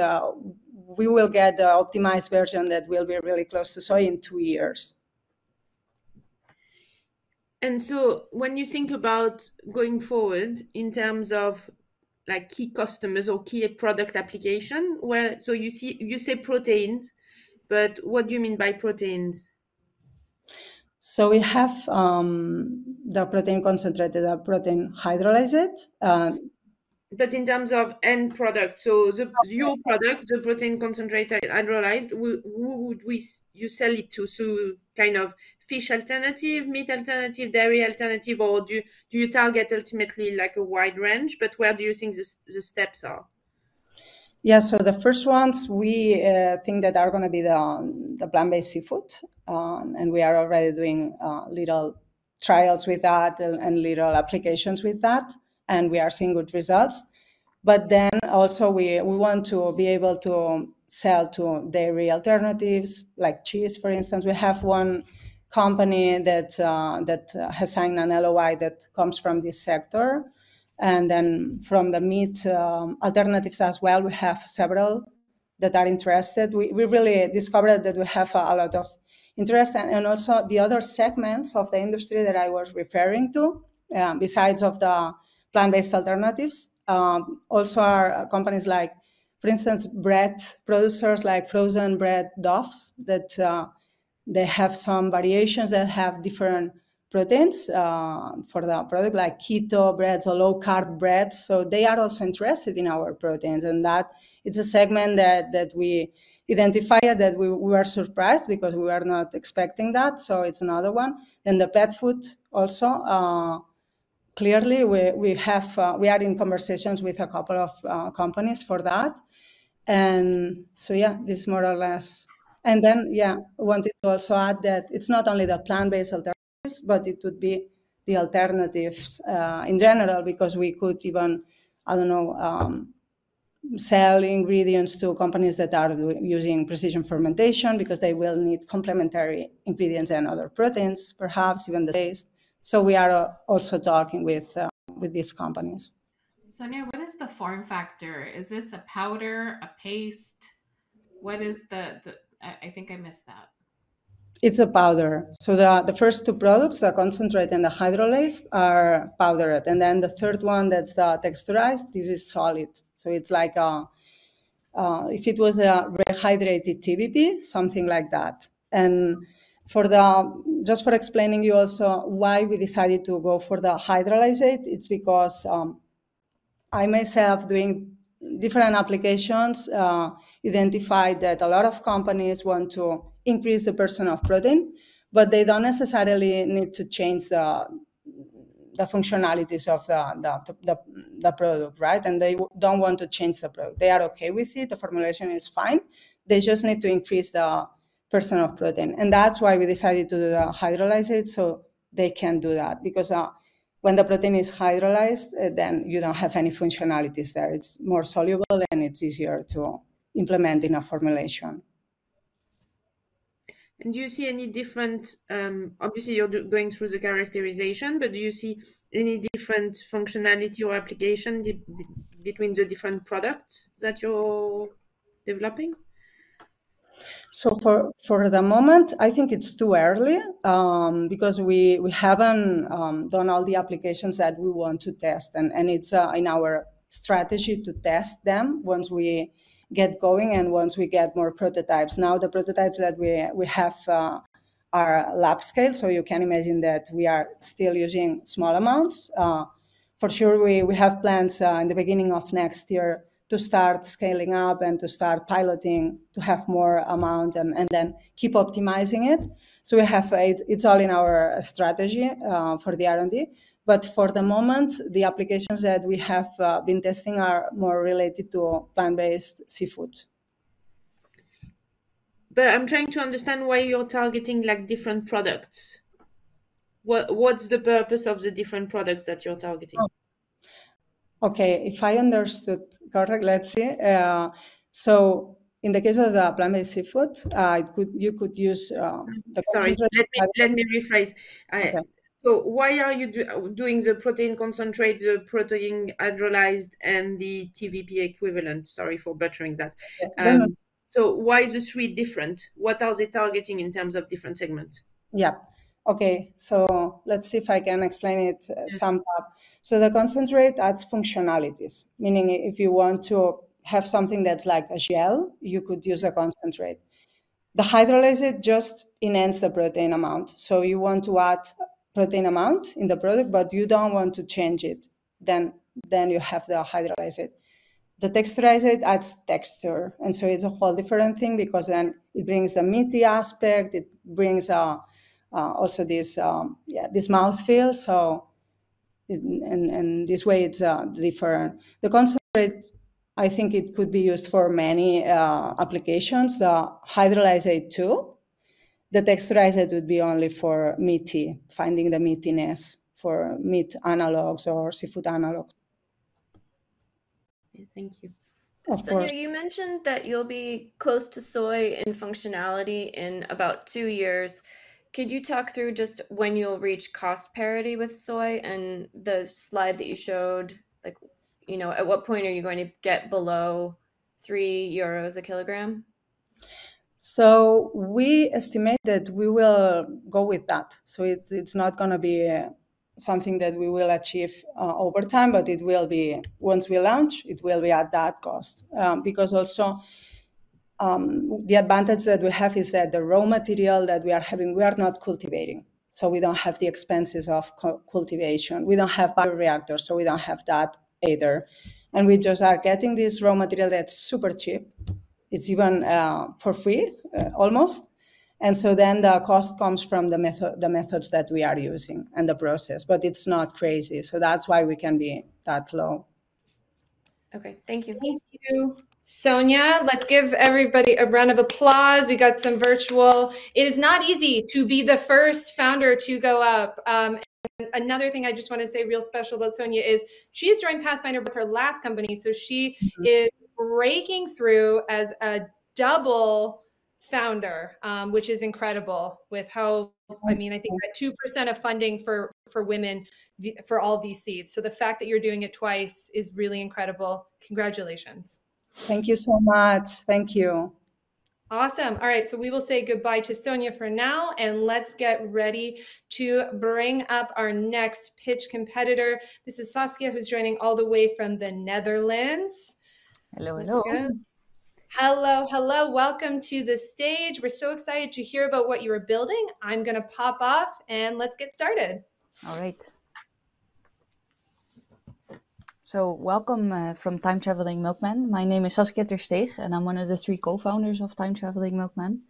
we will get the optimized version that will be really close to soy in 2 years. And so when you think about going forward in terms of like key customers or key product application, where so you say proteins, but what do you mean by proteins? So we have the protein concentrated, the protein hydrolyzed. But in terms of end product, so your product, the protein concentrated hydrolyzed, who would you sell it to? So kind of fish alternative, meat alternative, dairy alternative, or do you target ultimately like a wide range? But where do you think the steps are? Yeah, so the first ones we think that are going to be the plant-based seafood, and we are already doing little trials with that and little applications with that, and we are seeing good results. But then also we want to be able to sell to dairy alternatives like cheese, for instance. We have one company that has signed an LOI that comes from this sector. And then from the meat alternatives as well, we have several that are interested. We really discovered that we have a lot of interest, and also the other segments of the industry that I was referring to, besides of the plant-based alternatives, also are companies like, for instance, bread producers like frozen bread doughs that they have some variations that have different proteins for the product, like keto breads or low-carb breads. So they are also interested in our proteins, and that it's a segment that we identified that we were surprised because we were not expecting that. So it's another one. Then the pet food also. Clearly, we are in conversations with a couple of companies for that. And so, yeah, this is more or less. And then, yeah, I wanted to also add that it's not only the plant-based alternatives, but it would be the alternatives in general, because we could even, I don't know, sell ingredients to companies that are using precision fermentation because they will need complementary ingredients and other proteins, perhaps even the taste. So we are also talking with these companies. Sònia, what is the form factor? Is this a powder, a paste? What is I think I missed that. It's a powder. So the first two products, the concentrate and the hydrolyzed, are powdered. And then the third one, that's the texturized, this is solid. So it's like if it was a rehydrated TVP, something like that. And just for explaining you also why we decided to go for the hydrolyzed, it's because I myself, doing different applications, identified that a lot of companies want to increase the percent of protein, but they don't necessarily need to change the functionalities of the product, right? And they don't want to change the product. They are okay with it. The formulation is fine. They just need to increase the percent of protein. And that's why we decided to do the hydrolyzed, so they can do that. Because when the protein is hydrolyzed, then you don't have any functionalities there. It's more soluble and it's easier to implement in a formulation. And do you see any different, obviously you're going through the characterization, but do you see any different functionality or application between the different products that you're developing? So for the moment, I think it's too early because we haven't done all the applications that we want to test. And it's in our strategy to test them once we get going and once we get more prototypes. Now the prototypes that we have are lab scale, so you can imagine that we are still using small amounts. For sure, we have plans in the beginning of next year to start scaling up and to start piloting to have more amount and then keep optimizing it. So we have it's all in our strategy for the R&D. But for the moment, the applications that we have been testing are more related to plant-based seafood. But I'm trying to understand why you're targeting like different products. What's the purpose of the different products that you're targeting? Okay, if I understood correct, let's see. So in the case of the plant-based seafood, you could use the Sorry, let me rephrase. Okay. So why are you doing the protein concentrate, the protein hydrolyzed, and the TVP equivalent? Sorry for butchering that. So why is the three different? What are they targeting in terms of different segments? Yeah. Okay, so let's see if I can explain it summed up. So the concentrate adds functionalities, meaning if you want to have something that's like a gel, you could use a concentrate. The hydrolyzed just enhance the protein amount. So you want to add protein amount in the product, but you don't want to change it. Then you have the hydrolyzed. The texturized adds texture. And so it's a whole different thing because then it brings the meaty aspect. It brings also this mouthfeel. So, and this way it's different. The concentrate, I think it could be used for many applications. The hydrolyzed too. The texturized would be only for meaty, finding the meatiness for meat analogs or seafood analogs. Thank you. Sònia, you mentioned that you'll be close to soy in functionality in about 2 years. Could you talk through just when you'll reach cost parity with soy and the slide that you showed? Like, you know, at what point are you going to get below €3 a kilogram? So we estimate that we will go with that. So it's not going to be something that we will achieve over time, but it will be, once we launch, it will be at that cost. Because also the advantage that we have is that the raw material that we are having, we are not cultivating. So we don't have the expenses of cultivation. We don't have bioreactors, so we don't have that either. And we just are getting this raw material that's super cheap. It's even for free, almost. And so then the cost comes from the methods that we are using and the process, but it's not crazy. So that's why we can be that low. Okay, thank you. Thank you, Sònia. Let's give everybody a round of applause. We got some virtual. It is not easy to be the first founder to go up. And another thing I just want to say real special about Sònia is she's joined Pathfinder with her last company. So she is breaking through as a double founder, which is incredible with how, I mean, I think that 2% of funding for women, for all VCs. So the fact that you're doing it twice is really incredible. Congratulations. Thank you so much. Thank you. Awesome. All right, so we will say goodbye to Sònia for now, and let's get ready to bring up our next pitch competitor. This is Saskia, who's joining all the way from the Netherlands. Hello, Let's hello. go. Hello, hello. Welcome to the stage. We're so excited to hear about what you are building. I'm going to pop off and let's get started. All right. So welcome from Time Traveling Milkman. My name is Saskia Tersteeg and I'm one of the 3 co-founders of Time Traveling Milkman.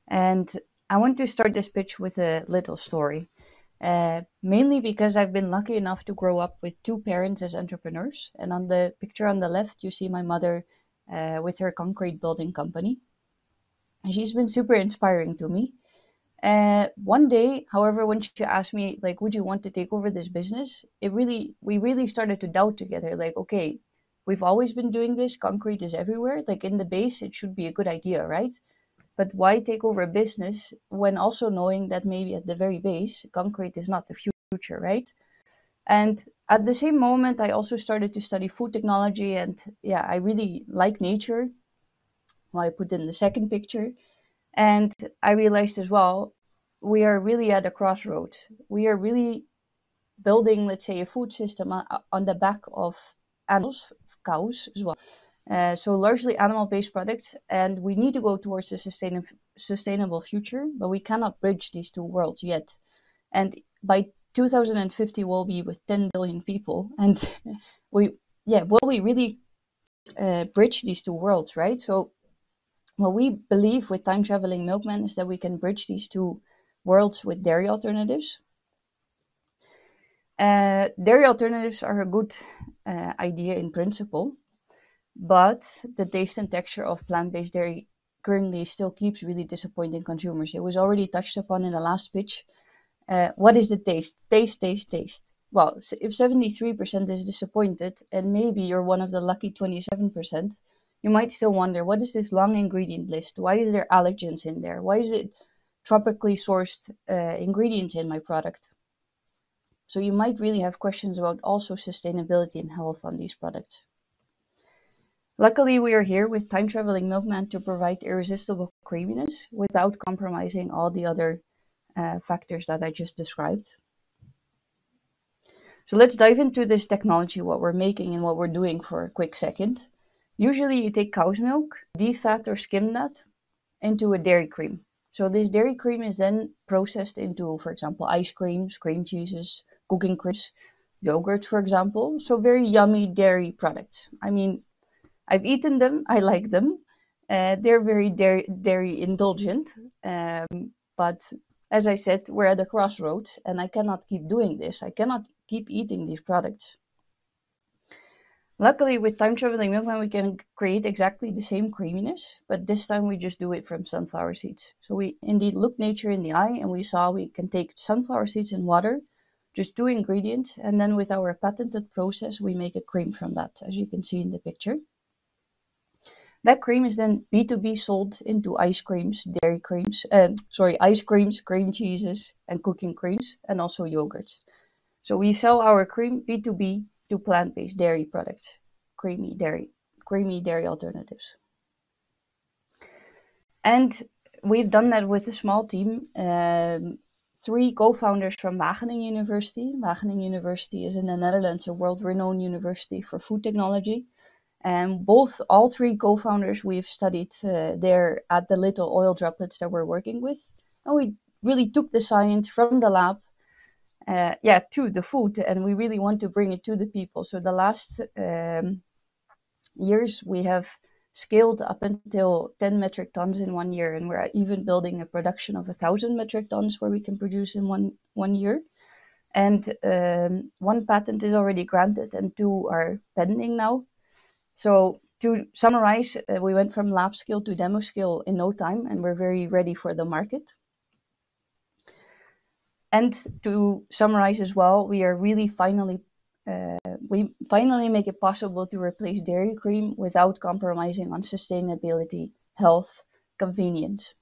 And I want to start this pitch with a little story. Mainly because I've been lucky enough to grow up with 2 parents as entrepreneurs. And on the picture on the left, you see my mother with her concrete building company. And she's been super inspiring to me. One day, however, when she asked me, like, would you want to take over this business? We really started to doubt together, like, okay, we've always been doing this. Concrete is everywhere. Like in the base, it should be a good idea, right? But why take over a business when also knowing that maybe at the very base, concrete is not the future, right? And at the same moment, I also started to study food technology. And yeah, I really like nature. Well, I put in the second picture. And I realized as well, we are really at a crossroads. We are really building, let's say, a food system on the back of animals, cows as well. So largely animal-based products. And we need to go towards a sustainable future, but we cannot bridge these 2 worlds yet. And by 2050, we'll be with 10 billion people. And will we really bridge these 2 worlds, right? So what we believe with Time Traveling Milkman is that we can bridge these 2 worlds with dairy alternatives. Dairy alternatives are a good idea in principle, but the taste and texture of plant-based dairy currently still keeps really disappointing consumers. It was already touched upon in the last pitch. What is the taste? Taste. Well, if 73% is disappointed, and maybe you're one of the lucky 27%, you might still wonder, what is this long ingredient list? Why is there allergens in there? Why is it tropically sourced ingredients in my product? So you might really have questions about also sustainability and health on these products. Luckily, we are here with Time Traveling Milkman to provide irresistible creaminess without compromising all the other factors that I just described. So let's dive into this technology, what we're making and what we're doing for a quick second. Usually you take cow's milk, defat or skim that into a dairy cream. So this dairy cream is then processed into, for example, ice creams, cream cheeses, cooking creams, yogurt, for example. So very yummy dairy products. I mean, I've eaten them. I like them. They're very dairy indulgent. But as I said, we're at a crossroads and I cannot keep doing this. I cannot keep eating these products. Luckily, with Time Traveling Milkman, we can create exactly the same creaminess, but this time we just do it from sunflower seeds. So we indeed looked nature in the eye and we saw we can take sunflower seeds and water, just 2 ingredients, and then with our patented process, we make a cream from that, as you can see in the picture. That cream is then B2B sold into ice creams, ice creams, cream cheeses, and cooking creams, and also yogurts. So we sell our cream B2B to plant-based dairy products, creamy dairy alternatives. And we've done that with a small team, 3 co-founders from Wageningen University. Wageningen University is in the Netherlands, a world-renowned university for food technology. And all 3 co-founders, we've studied there at the little oil droplets that we're working with. And we really took the science from the lab to the food, and we really want to bring it to the people. So the last years we have scaled up until 10 metric tons in 1 year, and we're even building a production of 1,000 metric tons where we can produce in one year. And 1 patent is already granted and 2 are pending now. So to summarize, we went from lab scale to demo scale in no time, and we're very ready for the market. And to summarize as well, we are really finally make it possible to replace dairy cream without compromising on sustainability, health, convenience.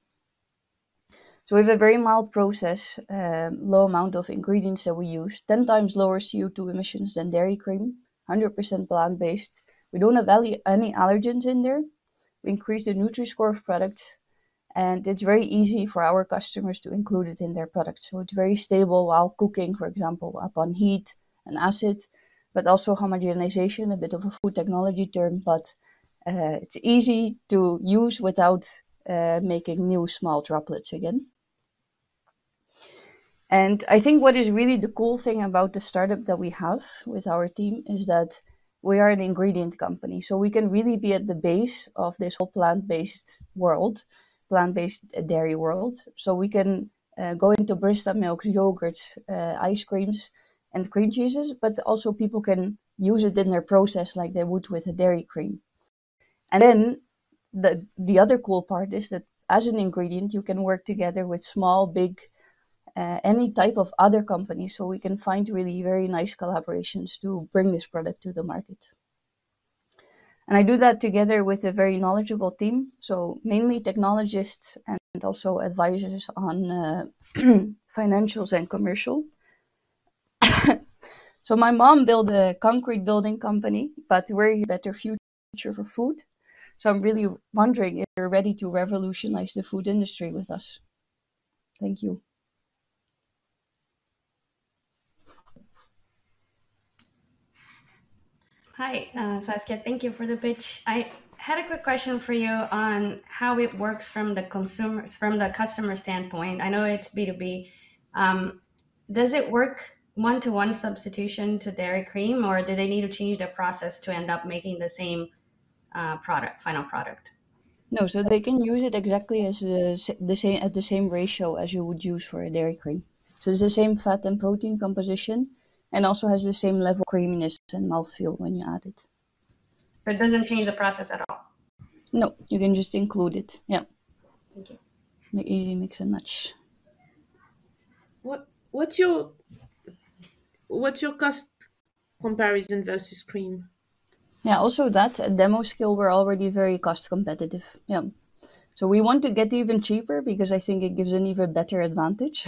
So we have a very mild process, low amount of ingredients that we use, 10 times lower CO2 emissions than dairy cream, 100% plant-based. We don't have any allergens in there. We increase the Nutri-Score of products, and it's very easy for our customers to include it in their products. So it's very stable while cooking, for example, upon heat and acid, but also homogenization, a bit of a food technology term, but it's easy to use without making new small droplets again. And I think what is really the cool thing about the startup that we have with our team is that we are an ingredient company. So we can really be at the base of this whole plant-based world, plant-based dairy world. So we can go into barista milks, yogurts, ice creams, and cream cheeses, but also people can use it in their process like they would with a dairy cream. And then the other cool part is that as an ingredient, you can work together with small, big, any type of other company. So we can find really very nice collaborations to bring this product to the market. And I do that together with a very knowledgeable team. So mainly technologists and also advisors on financials and commercial. So my mom built a concrete building company, but we're a better future for food. So I'm really wondering if you're ready to revolutionize the food industry with us. Thank you. Hi, Saskia. Thank you for the pitch. I had a quick question for you on how it works from the customer standpoint. I know it's B2B. Does it work one-to-one substitution to dairy cream, or do they need to change the process to end up making the same final product? No, so they can use it exactly as the same ratio as you would use for a dairy cream. So it's the same fat and protein composition, and also has the same level of creaminess and mouthfeel when you add it. But it doesn't change the process at all? No, you can just include it. Yeah. Thank you. Easy mix and match. What's your cost comparison versus cream? Yeah, also that at demo scale, we're already very cost competitive. Yeah. So we want to get even cheaper because I think it gives an even better advantage.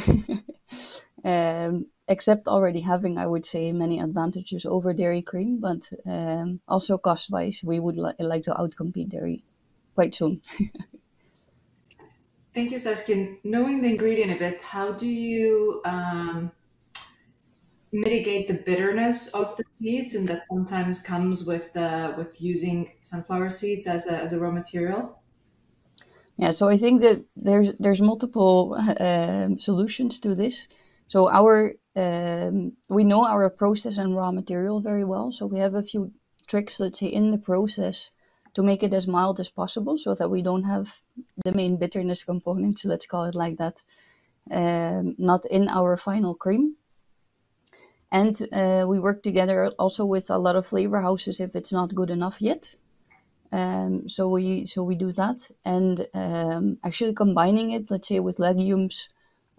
Except already having, I would say, many advantages over dairy cream, but also cost-wise, we would like to outcompete dairy quite soon. Thank you, Saskia. Knowing the ingredient a bit, how do you mitigate the bitterness of the seeds, and that sometimes comes with using sunflower seeds as a raw material? Yeah, so I think that there's multiple solutions to this. So we know our process and raw material very well. So we have a few tricks, let's say, in the process to make it as mild as possible so that we don't have the main bitterness components, let's call it like that, not in our final cream. And we work together also with a lot of flavor houses if it's not good enough yet. So we do that, and actually combining it, let's say, with legumes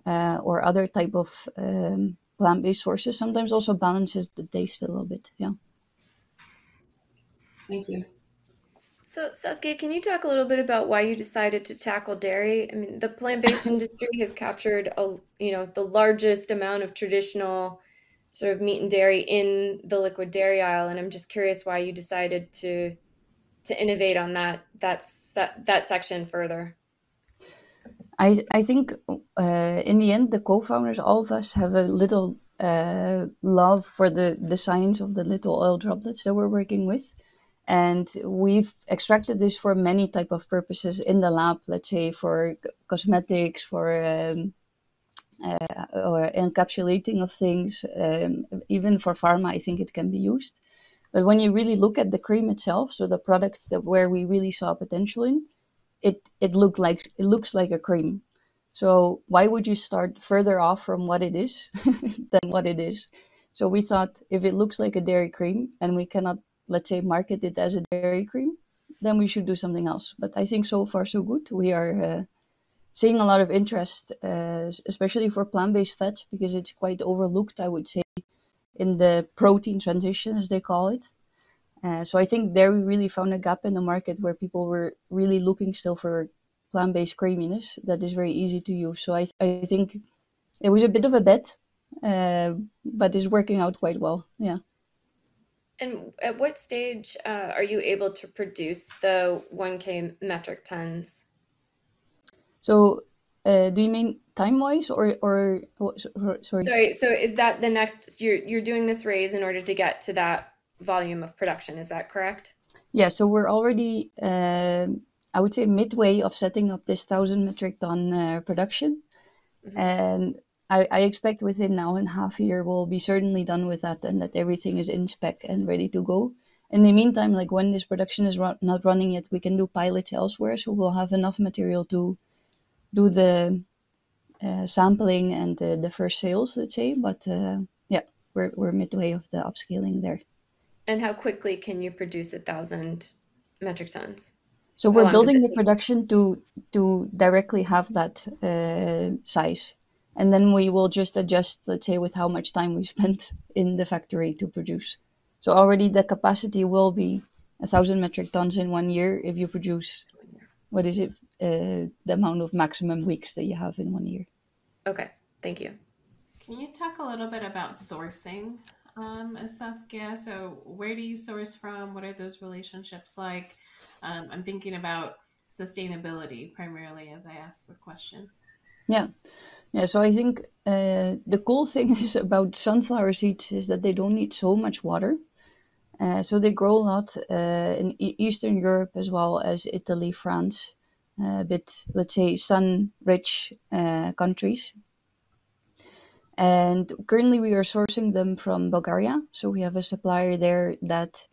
or other type of plant-based sources sometimes also balances the taste a little bit. Yeah. Thank you. So Saskia, can you talk a little bit about why you decided to tackle dairy? I mean, the plant-based industry has captured the largest amount of traditional sort of meat and dairy in the liquid dairy aisle, and I'm just curious why you decided to innovate on that section further. I think in the end, the co-founders, all of us, have a little love for the science of the little oil droplets that we're working with. And we've extracted this for many type of purposes in the lab, let's say for cosmetics, for or encapsulating of things, even for pharma, I think it can be used. But when you really look at the cream itself, so the product where we really saw potential in, it looks like a cream. So why would you start further off from what it is than what it is? So we thought if it looks like a dairy cream and we cannot, let's say, market it as a dairy cream, then we should do something else. But I think so far so good. We are seeing a lot of interest, especially for plant-based fats, because it's quite overlooked, I would say, in the protein transition, as they call it. So I think there we really found a gap in the market where people were really looking still for plant-based creaminess that is very easy to use. So I think it was a bit of a bet, but it's working out quite well. Yeah. And at what stage are you able to produce the 1K metric tons? So do you mean time-wise or sorry? Sorry, so is that the next, you're doing this raise in order to get to that volume of production, is that correct? Yeah, so we're already, I would say, midway of setting up this 1,000 metric ton production. Mm-hmm. And I expect within now and half a year we'll be certainly done with that, and that everything is in spec and ready to go. In the meantime, like when this production is not running yet, we can do pilots elsewhere, so we'll have enough material to do the sampling and the first sales, let's say. But yeah, we're midway of the upscaling there. And how quickly can you produce 1,000 metric tons? So we're building the production to directly have that size. And then we will just adjust, let's say, with how much time we spent in the factory to produce. So already the capacity will be 1,000 metric tons in 1 year if you produce, what is it, the amount of maximum weeks that you have in 1 year. Okay, thank you. Can you talk a little bit about sourcing, Saskia? So where do you source from? What are those relationships like? I'm thinking about sustainability primarily as I ask the question. Yeah. So I think the cool thing is about sunflower seeds is that they don't need so much water. So they grow a lot in Eastern Europe as well as Italy, France, a bit, let's say, sun-rich countries. And currently we are sourcing them from Bulgaria. So we have a supplier there that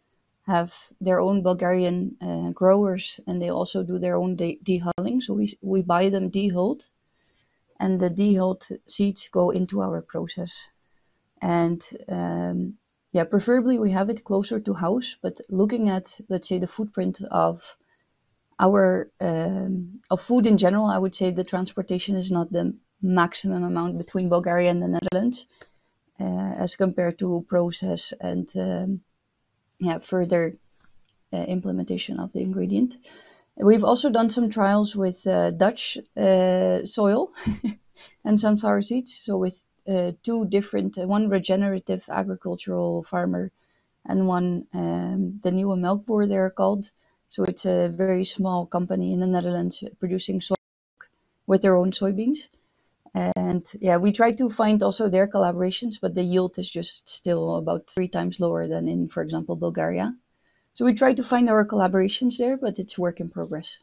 have their own Bulgarian growers, and they also do their own dehulling. So we buy them dehulled. And the dehulled seeds go into our process. And preferably we have it closer to house, but looking at, let's say, the footprint of our of food in general, I would say the transportation is not the maximum amount between Bulgaria and the Netherlands as compared to process and further implementation of the ingredient. We've also done some trials with Dutch soil and sunflower seeds. So with two different, one regenerative agricultural farmer and one the nieuwe melkboer they're called. So it's a very small company in the Netherlands producing soy with their own soybeans. And we try to find also their collaborations, but the yield is just still about 3 times lower than in, for example, Bulgaria. So we try to find our collaborations there, but it's work in progress.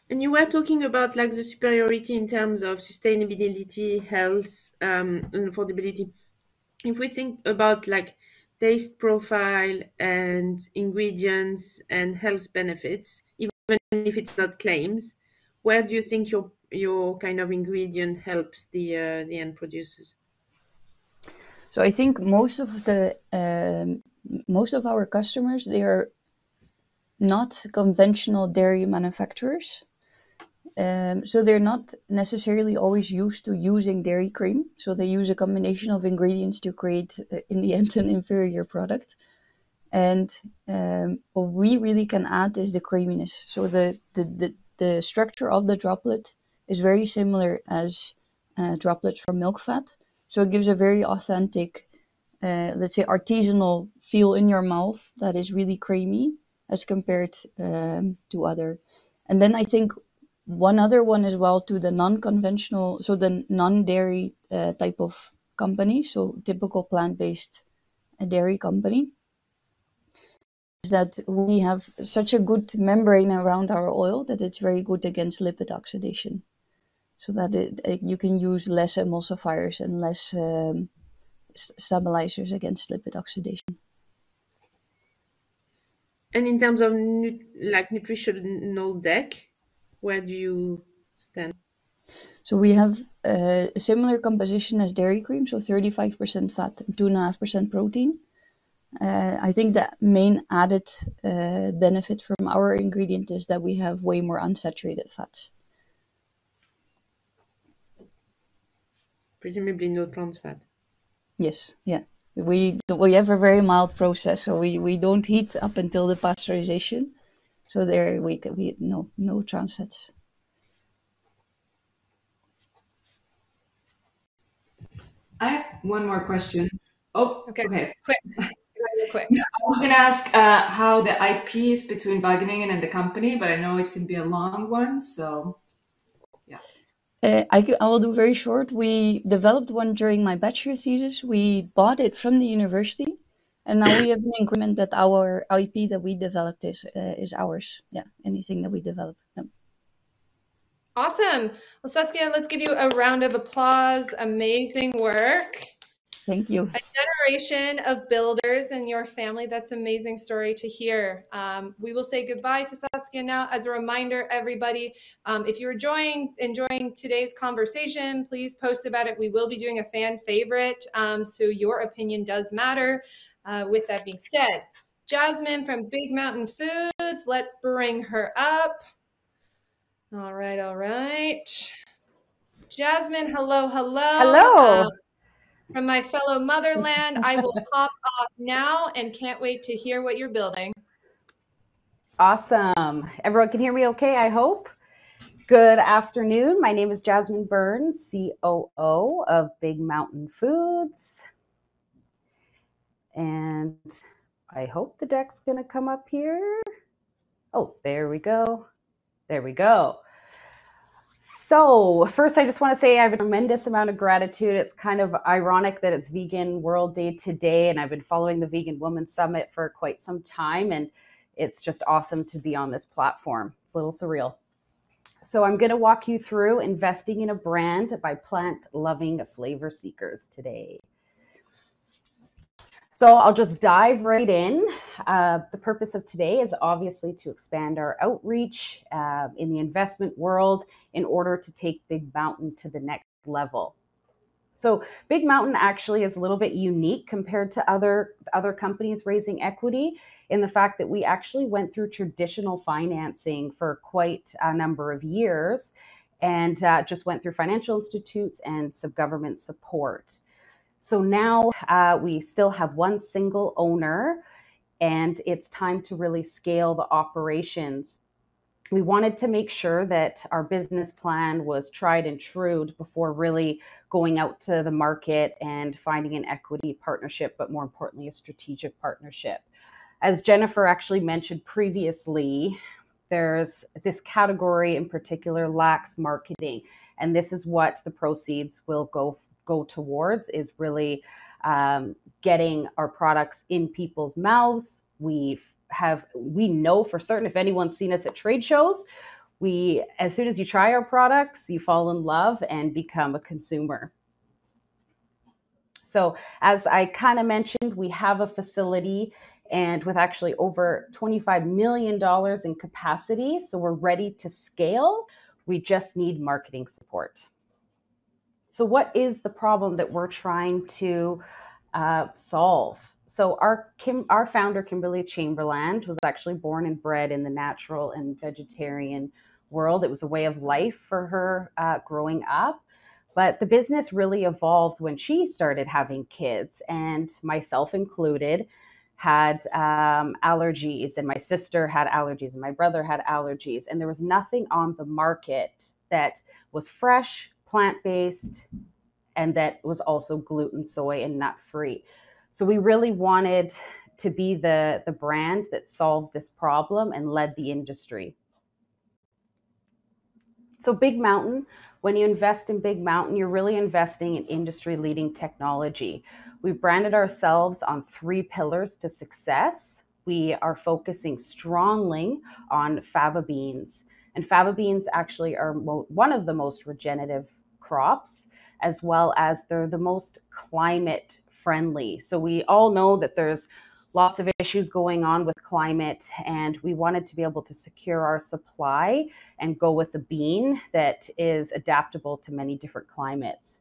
And you were talking about like the superiority in terms of sustainability, health, and affordability. If we think about like taste profile and ingredients and health benefits, even if it's not claims, where do you think your kind of ingredient helps the end producers? So I think most of our customers, they are not conventional dairy manufacturers. So they're not necessarily always used to using dairy cream. So they use a combination of ingredients to create, in the end, an inferior product. And what we really can add is the creaminess. So the structure of the droplet is very similar as droplets from milk fat. So it gives a very authentic, let's say, artisanal feel in your mouth that is really creamy as compared to other. And then I think one other one as well to the non-conventional, so the non-dairy type of company, so typical plant-based dairy company, is that we have such a good membrane around our oil that it's very good against lipid oxidation. So that you can use less emulsifiers and less stabilizers against lipid oxidation. And in terms of nutritional deck, where do you stand? So we have a similar composition as dairy cream, so 35% fat and 2.5% protein. I think the main added benefit from our ingredient is that we have way more unsaturated fats. Presumably no trans fat. Yes, yeah. We have a very mild process, so we don't heat up until the pasteurization. So there we no trans fats. I have one more question. Oh, okay. Quick. Quick. I was going to ask how the IP is between Wageningen and the company, but I know it can be a long one, so yeah. I will do very short. We developed one during my bachelor thesis. We bought it from the university, and now we have an agreement that our IP that we developed is ours. Yeah, anything that we develop. Yeah. Awesome. Well, Saskia, let's give you a round of applause. Amazing work. Thank you. A generation of builders in your family. That's an amazing story to hear. We will say goodbye to Saskia now. As a reminder, everybody, if you're enjoying today's conversation, please post about it. We will be doing a fan favorite, so your opinion does matter. With that being said, Jasmine from Big Mountain Foods, let's bring her up. All right. Jasmine, hello. Hello. From my fellow motherland, I will pop off now and can't wait to hear what you're building. Awesome. Everyone can hear me okay, I hope. Good afternoon. My name is Jasmine Byrne, COO of Big Mountain Foods. And I hope the deck's going to come up here. Oh, there we go. So first, I just want to say I have a tremendous amount of gratitude. It's kind of ironic that it's Vegan World Day today, and I've been following the Vegan Women Summit for quite some time, and it's just awesome to be on this platform. It's a little surreal. So I'm going to walk you through investing in a brand by plant-loving flavor seekers today. So I'll just dive right in. The purpose of today is obviously to expand our outreach in the investment world in order to take Big Mountain to the next level. So Big Mountain actually is a little bit unique compared to other companies raising equity in the fact that we actually went through traditional financing for quite a number of years and just went through financial institutes and some government support. So now we still have one single owner, and it's time to really scale the operations. We wanted to make sure that our business plan was tried and true before really going out to the market and finding an equity partnership, but more importantly, a strategic partnership. As Jennifer actually mentioned previously, there's this category in particular lacks marketing, and this is what the proceeds will go towards, is really getting our products in people's mouths. We know for certain, if anyone's seen us at trade shows, as soon as you try our products, you fall in love and become a consumer. So as I kind of mentioned, we have a facility and with actually over $25 million in capacity. So we're ready to scale. We just need marketing support. So what is the problem that we're trying to solve? So our founder, Kimberly Chamberlain, was actually born and bred in the natural and vegetarian world. It was a way of life for her growing up. But the business really evolved when she started having kids, and myself included had allergies, and my sister had allergies, and my brother had allergies. And there was nothing on the market that was fresh, plant-based, and that was also gluten, soy, and nut-free. So we really wanted to be the brand that solved this problem and led the industry. So Big Mountain, when you invest in Big Mountain, you're really investing in industry-leading technology. We've branded ourselves on 3 pillars to success. We are focusing strongly on fava beans. And fava beans actually are one of the most regenerative crops, as well as they're the most climate friendly. So we all know that there's lots of issues going on with climate, and we wanted to be able to secure our supply and go with a bean that is adaptable to many different climates.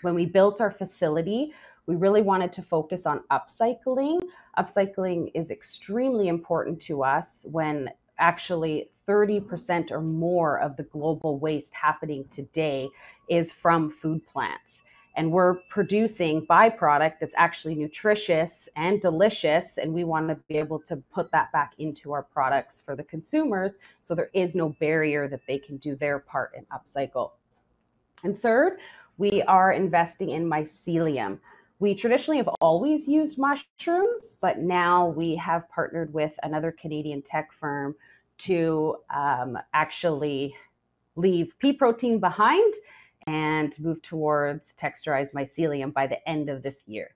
When we built our facility, we really wanted to focus on upcycling. Upcycling is extremely important to us when actually 30% or more of the global waste happening today is from food plants. And we're producing byproduct that's actually nutritious and delicious. And we want to be able to put that back into our products for the consumers, so there is no barrier that they can do their part in upcycle. And third, we are investing in mycelium. We traditionally have always used mushrooms, but now we have partnered with another Canadian tech firm to actually leave pea protein behind and move towards texturized mycelium by the end of this year.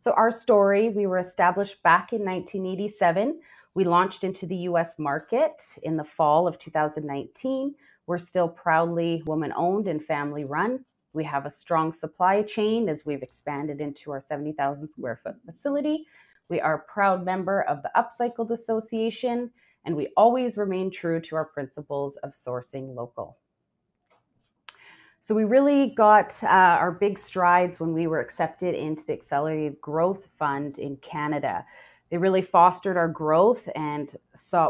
So our story, we were established back in 1987. We launched into the US market in the fall of 2019. We're still proudly woman-owned and family-run. We have a strong supply chain as we've expanded into our 70,000 square foot facility. We are a proud member of the Upcycled Association, and we always remain true to our principles of sourcing local. So we really got our big strides when we were accepted into the Accelerated Growth Fund in Canada. They really fostered our growth and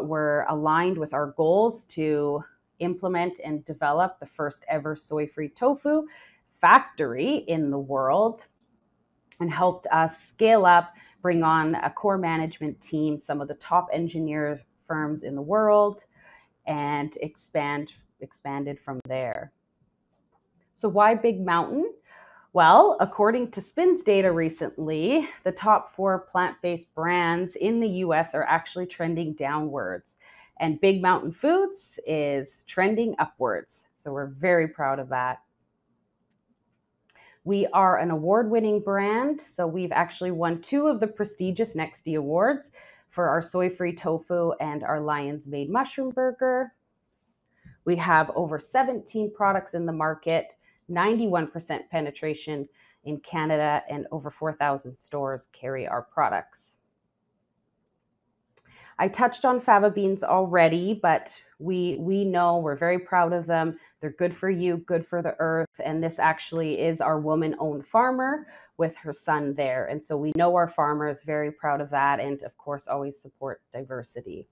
were aligned with our goals to implement and develop the first ever soy-free tofu factory in the world, and helped us scale up, bring on a core management team, some of the top engineer firms in the world, and expanded from there. So why Big Mountain? Well, according to SPINS data recently, the top 4 plant-based brands in the US are actually trending downwards, and Big Mountain Foods is trending upwards. So we're very proud of that. We are an award-winning brand, so we've actually won 2 of the prestigious Neggst awards for our soy-free tofu and our Lion's Made mushroom burger. We have over 17 products in the market, 91% penetration in Canada, and over 4,000 stores carry our products. I touched on fava beans already, but we know we're very proud of them. They're good for you, good for the earth, and this actually is our woman-owned farmer with her son there. And so we know our farmers, very proud of that, and of course always support diversity.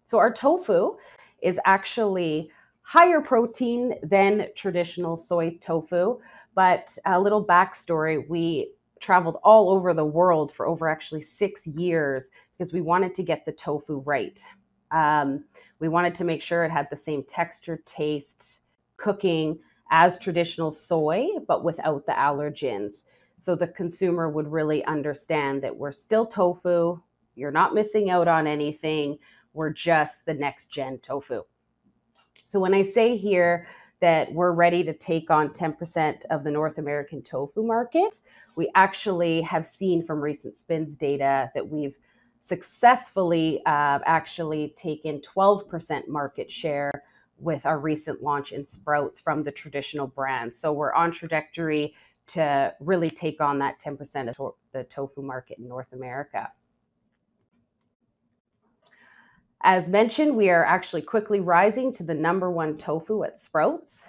So our tofu is actually higher protein than traditional soy tofu, but a little backstory, we traveled all over the world for over actually 6 years because we wanted to get the tofu right. We wanted to make sure it had the same texture, taste, cooking as traditional soy, but without the allergens. So the consumer would really understand that we're still tofu, you're not missing out on anything, we're just the next gen tofu. So when I say here that we're ready to take on 10% of the North American tofu market, we actually have seen from recent SPINS data that we've successfully actually taken 12% market share with our recent launch in sprouts from the traditional brands. So we're on trajectory to really take on that 10% of the tofu market in North America. As mentioned, we are actually quickly rising to the #1 tofu at Sprouts.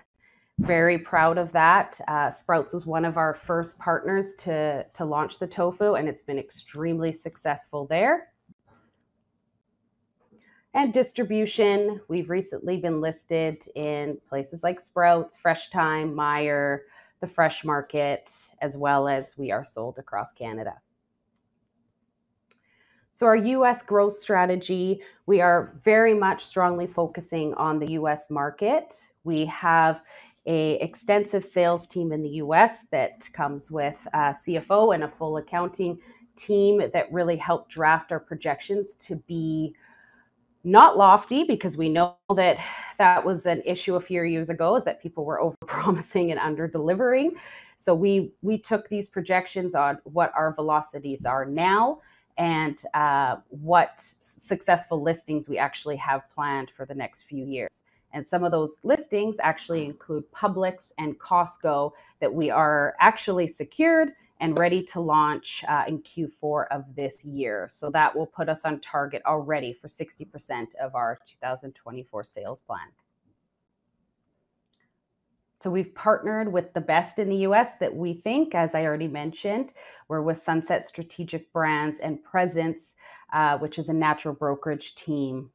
Very proud of that. Sprouts was one of our first partners to launch the tofu, and it's been extremely successful there. And distribution, we've recently been listed in places like Sprouts, Fresh Time, Meijer, the Fresh Market, as well as we are sold across Canada. So our US growth strategy, we are very much strongly focusing on the US market. We have an extensive sales team in the US that comes with a CFO and a full accounting team that really helped draft our projections to be not lofty, because we know that that was an issue a few years ago, is that people were over-promising and under-delivering. So we took these projections on what our velocities are now and what successful listings we actually have planned for the next few years. And some of those listings actually include Publix and Costco that we are actually secured and ready to launch in Q4 of this year. So that will put us on target already for 60% of our 2024 sales plan. So we've partnered with the best in the US that we think, as I already mentioned, we're with Sunset Strategic Brands and Presence, which is a natural brokerage team.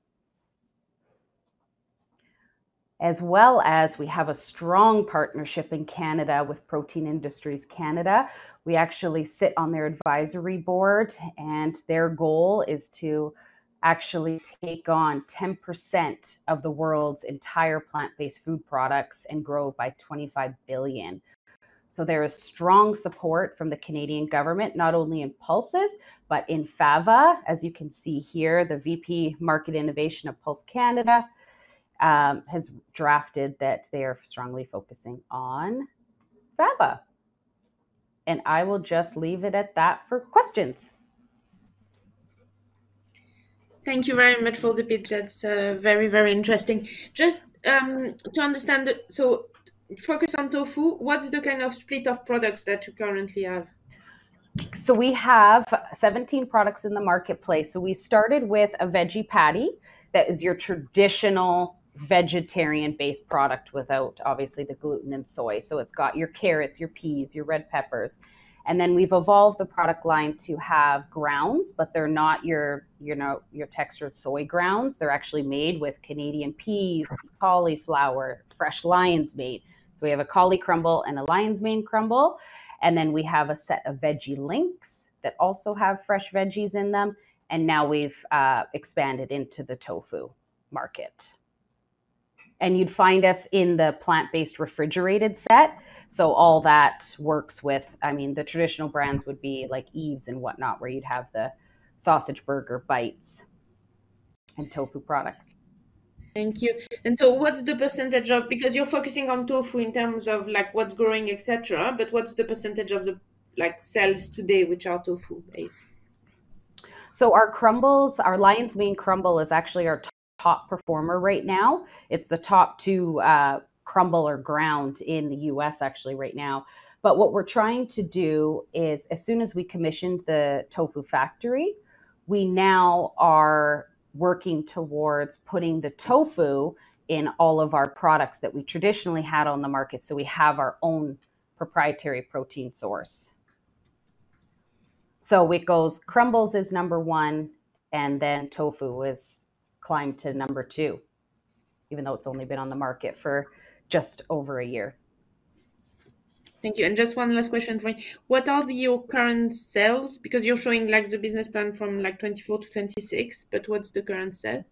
as well as we have a strong partnership in Canada with Protein Industries Canada. We actually sit on their advisory board, and their goal is to actually take on 10% of the world's entire plant-based food products and grow by 25 billion. So there is strong support from the Canadian government, not only in Pulses, but in FAVA. As you can see here, the VP Market Innovation of Pulse Canada has drafted that they are strongly focusing on FAVA. And I will just leave it at that for questions. Thank you very much for the pitch. That's very, very interesting. Just to understand, so focus on tofu, what's the kind of split of products that you currently have? So we have 17 products in the marketplace. So we started with a veggie patty that is your traditional vegetarian-based product without obviously the gluten and soy. So it's got your carrots, your peas, your red peppers. And then we've evolved the product line to have grounds, but they're not your textured soy grounds. They're actually made with Canadian peas, cauliflower, fresh lion's mane. So we have a cauli crumble and a lion's mane crumble. And then we have a set of veggie links that also have fresh veggies in them. And now we've expanded into the tofu market. And you'd find us in the plant-based refrigerated set. So all that works with, I mean, the traditional brands would be like Eve's and whatnot, where you'd have the sausage burger bites and tofu products. Thank you. And so what's the percentage of, because you're focusing on tofu in terms of like what's growing, etc., but what's the percentage of the like sales today which are tofu based? So our crumbles, our lion's mane crumble is actually our top performer right now. It's the top 2 crumble or ground in the US actually right now. But what we're trying to do is, as soon as we commissioned the tofu factory, we now are working towards putting the tofu in all of our products that we traditionally had on the market. So we have our own proprietary protein source. So it goes, crumbles is number 1, and then tofu is climbed to number 2, even though it's only been on the market for just over a year. Thank you. And just one last question for you. What are your current sales? Because you're showing like the business plan from like 24 to 26, but what's the current sale?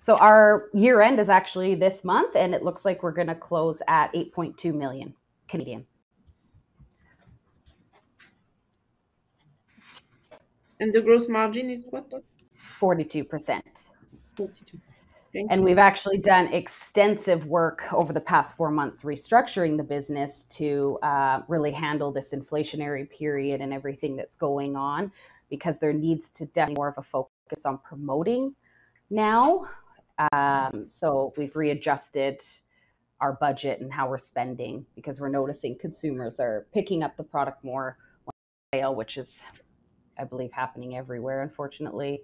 So our year end is actually this month, and it looks like we're going to close at 8.2 million Canadian. And the gross margin is what? 42%. 42. And we've actually done extensive work over the past 4 months restructuring the business to really handle this inflationary period and everything that's going on, because there needs to definitely more of a focus on promoting now. So we've readjusted our budget and how we're spending, because we're noticing consumers are picking up the product more on sale, which is, I believe, happening everywhere, unfortunately.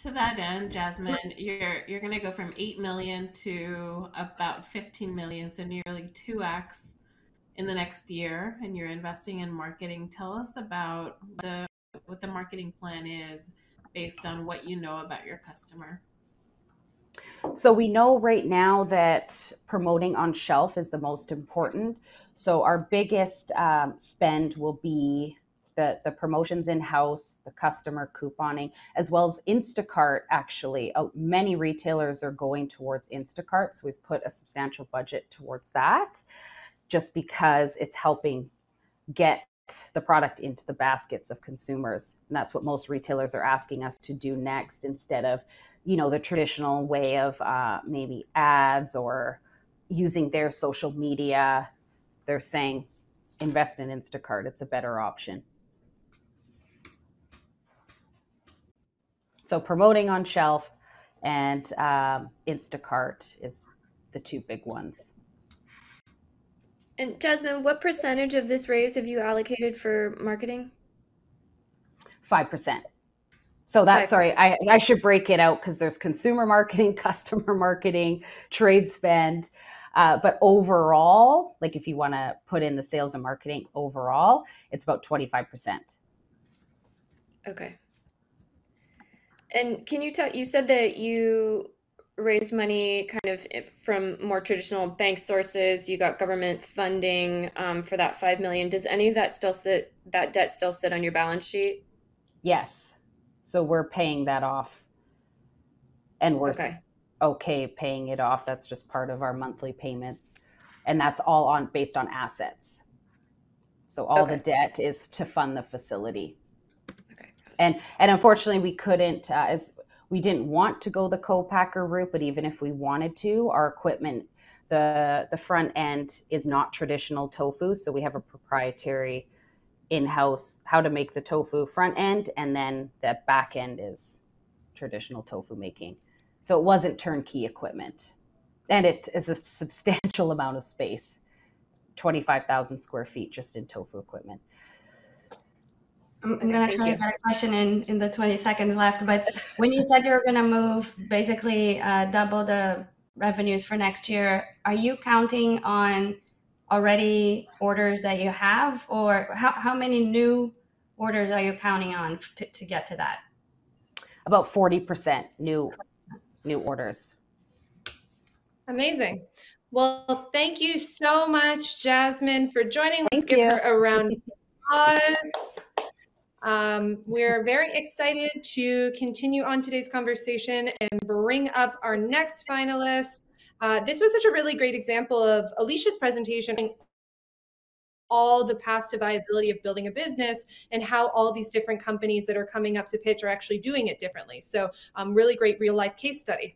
To that end, Jasmine, you're going to go from 8 million to about 15 million, so nearly 2x in the next year, and you're investing in marketing. Tell us about what the marketing plan is based on what you know about your customer. So we know right now that promoting on shelf is the most important. So our biggest spend will be the promotions in-house, the customer couponing, as well as Instacart. Actually, many retailers are going towards Instacart, so we've put a substantial budget towards that, just because it's helping get the product into the baskets of consumers. And that's what most retailers are asking us to do next, instead of, you know, the traditional way of maybe ads or using their social media. They're saying invest in Instacart. It's a better option. So promoting on shelf and Instacart is the 2 big ones. And Jasmine, what percentage of this raise have you allocated for marketing? 5%. So that's, 5%. Sorry, I should break it out, because there's consumer marketing, customer marketing, trade spend. But overall, like if you want to put in the sales and marketing overall, it's about 25%. Okay. And can you tell, you said that you raised money kind of from more traditional bank sources. You got government funding for that 5 million. Does any of that debt still sit on your balance sheet? Yes. So we're paying that off. And we're okay paying it off. That's just part of our monthly payments. And that's all based on assets. So all the debt is to fund the facility. Okay. And unfortunately we couldn't, as we didn't want to go the co-packer route, but even if we wanted to, our equipment, the front end is not traditional tofu. So we have a proprietary in-house how to make the tofu front end, and then the back end is traditional tofu making. So it wasn't turnkey equipment. And it is a substantial amount of space, 25,000 square feet just in tofu equipment. I'm going to try to get a question in the 20 seconds left. But when you said you're going to move, basically double the revenues for next year, are you counting on already orders that you have? Or how many new orders are you counting on to get to that? About 40% new orders. Amazing. Well, thank you so much, Jasmine, for joining. Let's give her a round of applause. We're very excited to continue on today's conversation and bring up our next finalist. This was such a really great example of Alicia's presentation, all the paths to viability of building a business and how all these different companies that are coming up to pitch are actually doing it differently. So really great real life case study.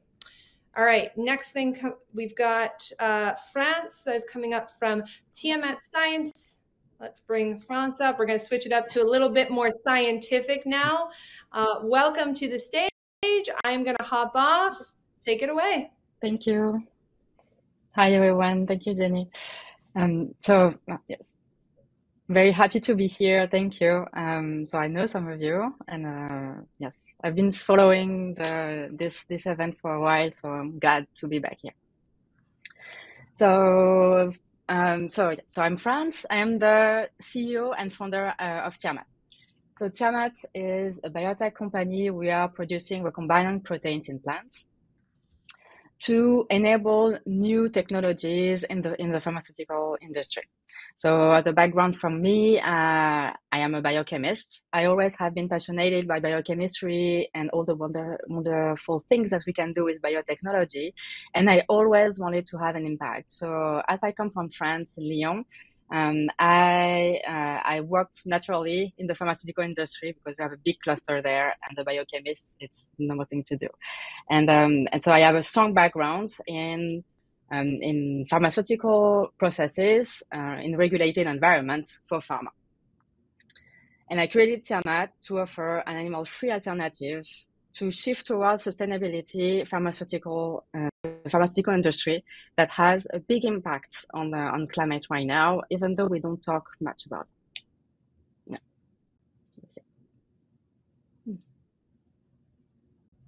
All right, next thing, we've got France that is coming up from Tiamat Science. Let's bring France up. We're going to switch it up to a little bit more scientific now. Welcome to the stage. I'm going to hop off. Take it away. Thank you. Hi, everyone. Thank you, Jenny. Yes, very happy to be here. Thank you. So I know some of you, and yes, I've been following this event for a while, so I'm glad to be back here. So I'm France. I am the CEO and founder of Tiamat. So Tiamat is a biotech company. We are producing recombinant proteins in plants to enable new technologies in the pharmaceutical industry. So the background from me, I am a biochemist. I always have been passionate by biochemistry and all the wonderful things that we can do with biotechnology. And I always wanted to have an impact. So as I come from France, Lyon, I worked naturally in the pharmaceutical industry because we have a big cluster there, and the biochemists, it's no more thing to do. And so I have a strong background in pharmaceutical processes in regulated environments for pharma. And I created Tiamat to offer an animal-free alternative to shift towards sustainability pharmaceutical industry that has a big impact on climate right now, even though we don't talk much about it. Yeah. Okay.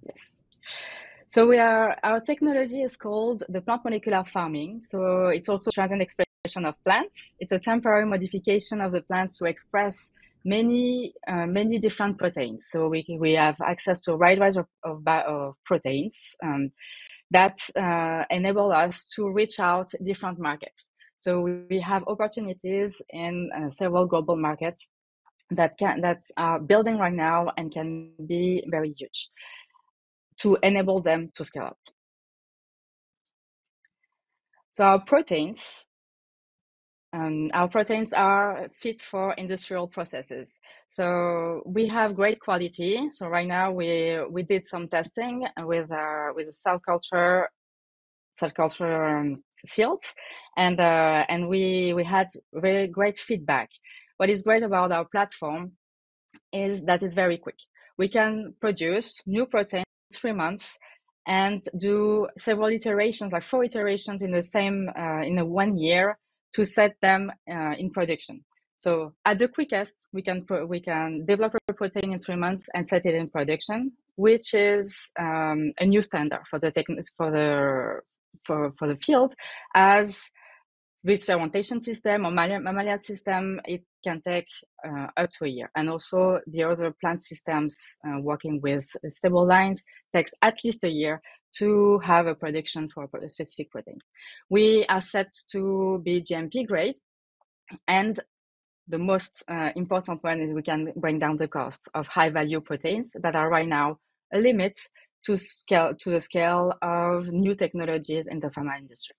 Yes. So our technology is called the plant molecular farming. So it's also transient expression of plants. It's a temporary modification of the plants to express many different proteins. So we have access to a wide range of proteins that enable us to reach out different markets. So we have opportunities in several global markets that are building right now and can be very huge to enable them to scale up. So our proteins are fit for industrial processes. So we have great quality. So right now we did some testing with a cell culture fields, and we had very great feedback. What is great about our platform is that it's very quick. We can produce new proteins in 3 months and do several iterations, like 4 iterations in the same in a 1 year to set them in production. So at the quickest, we can develop a protein in 3 months and set it in production, which is a new standard for the field. As with fermentation system or mammalian system, it can take up to a year. And also the other plant systems working with stable lines takes at least a year to have a production for a specific protein. We are set to be GMP grade, and the most important one is we can bring down the cost of high value proteins that are right now a limit to the scale of new technologies in the pharma industry.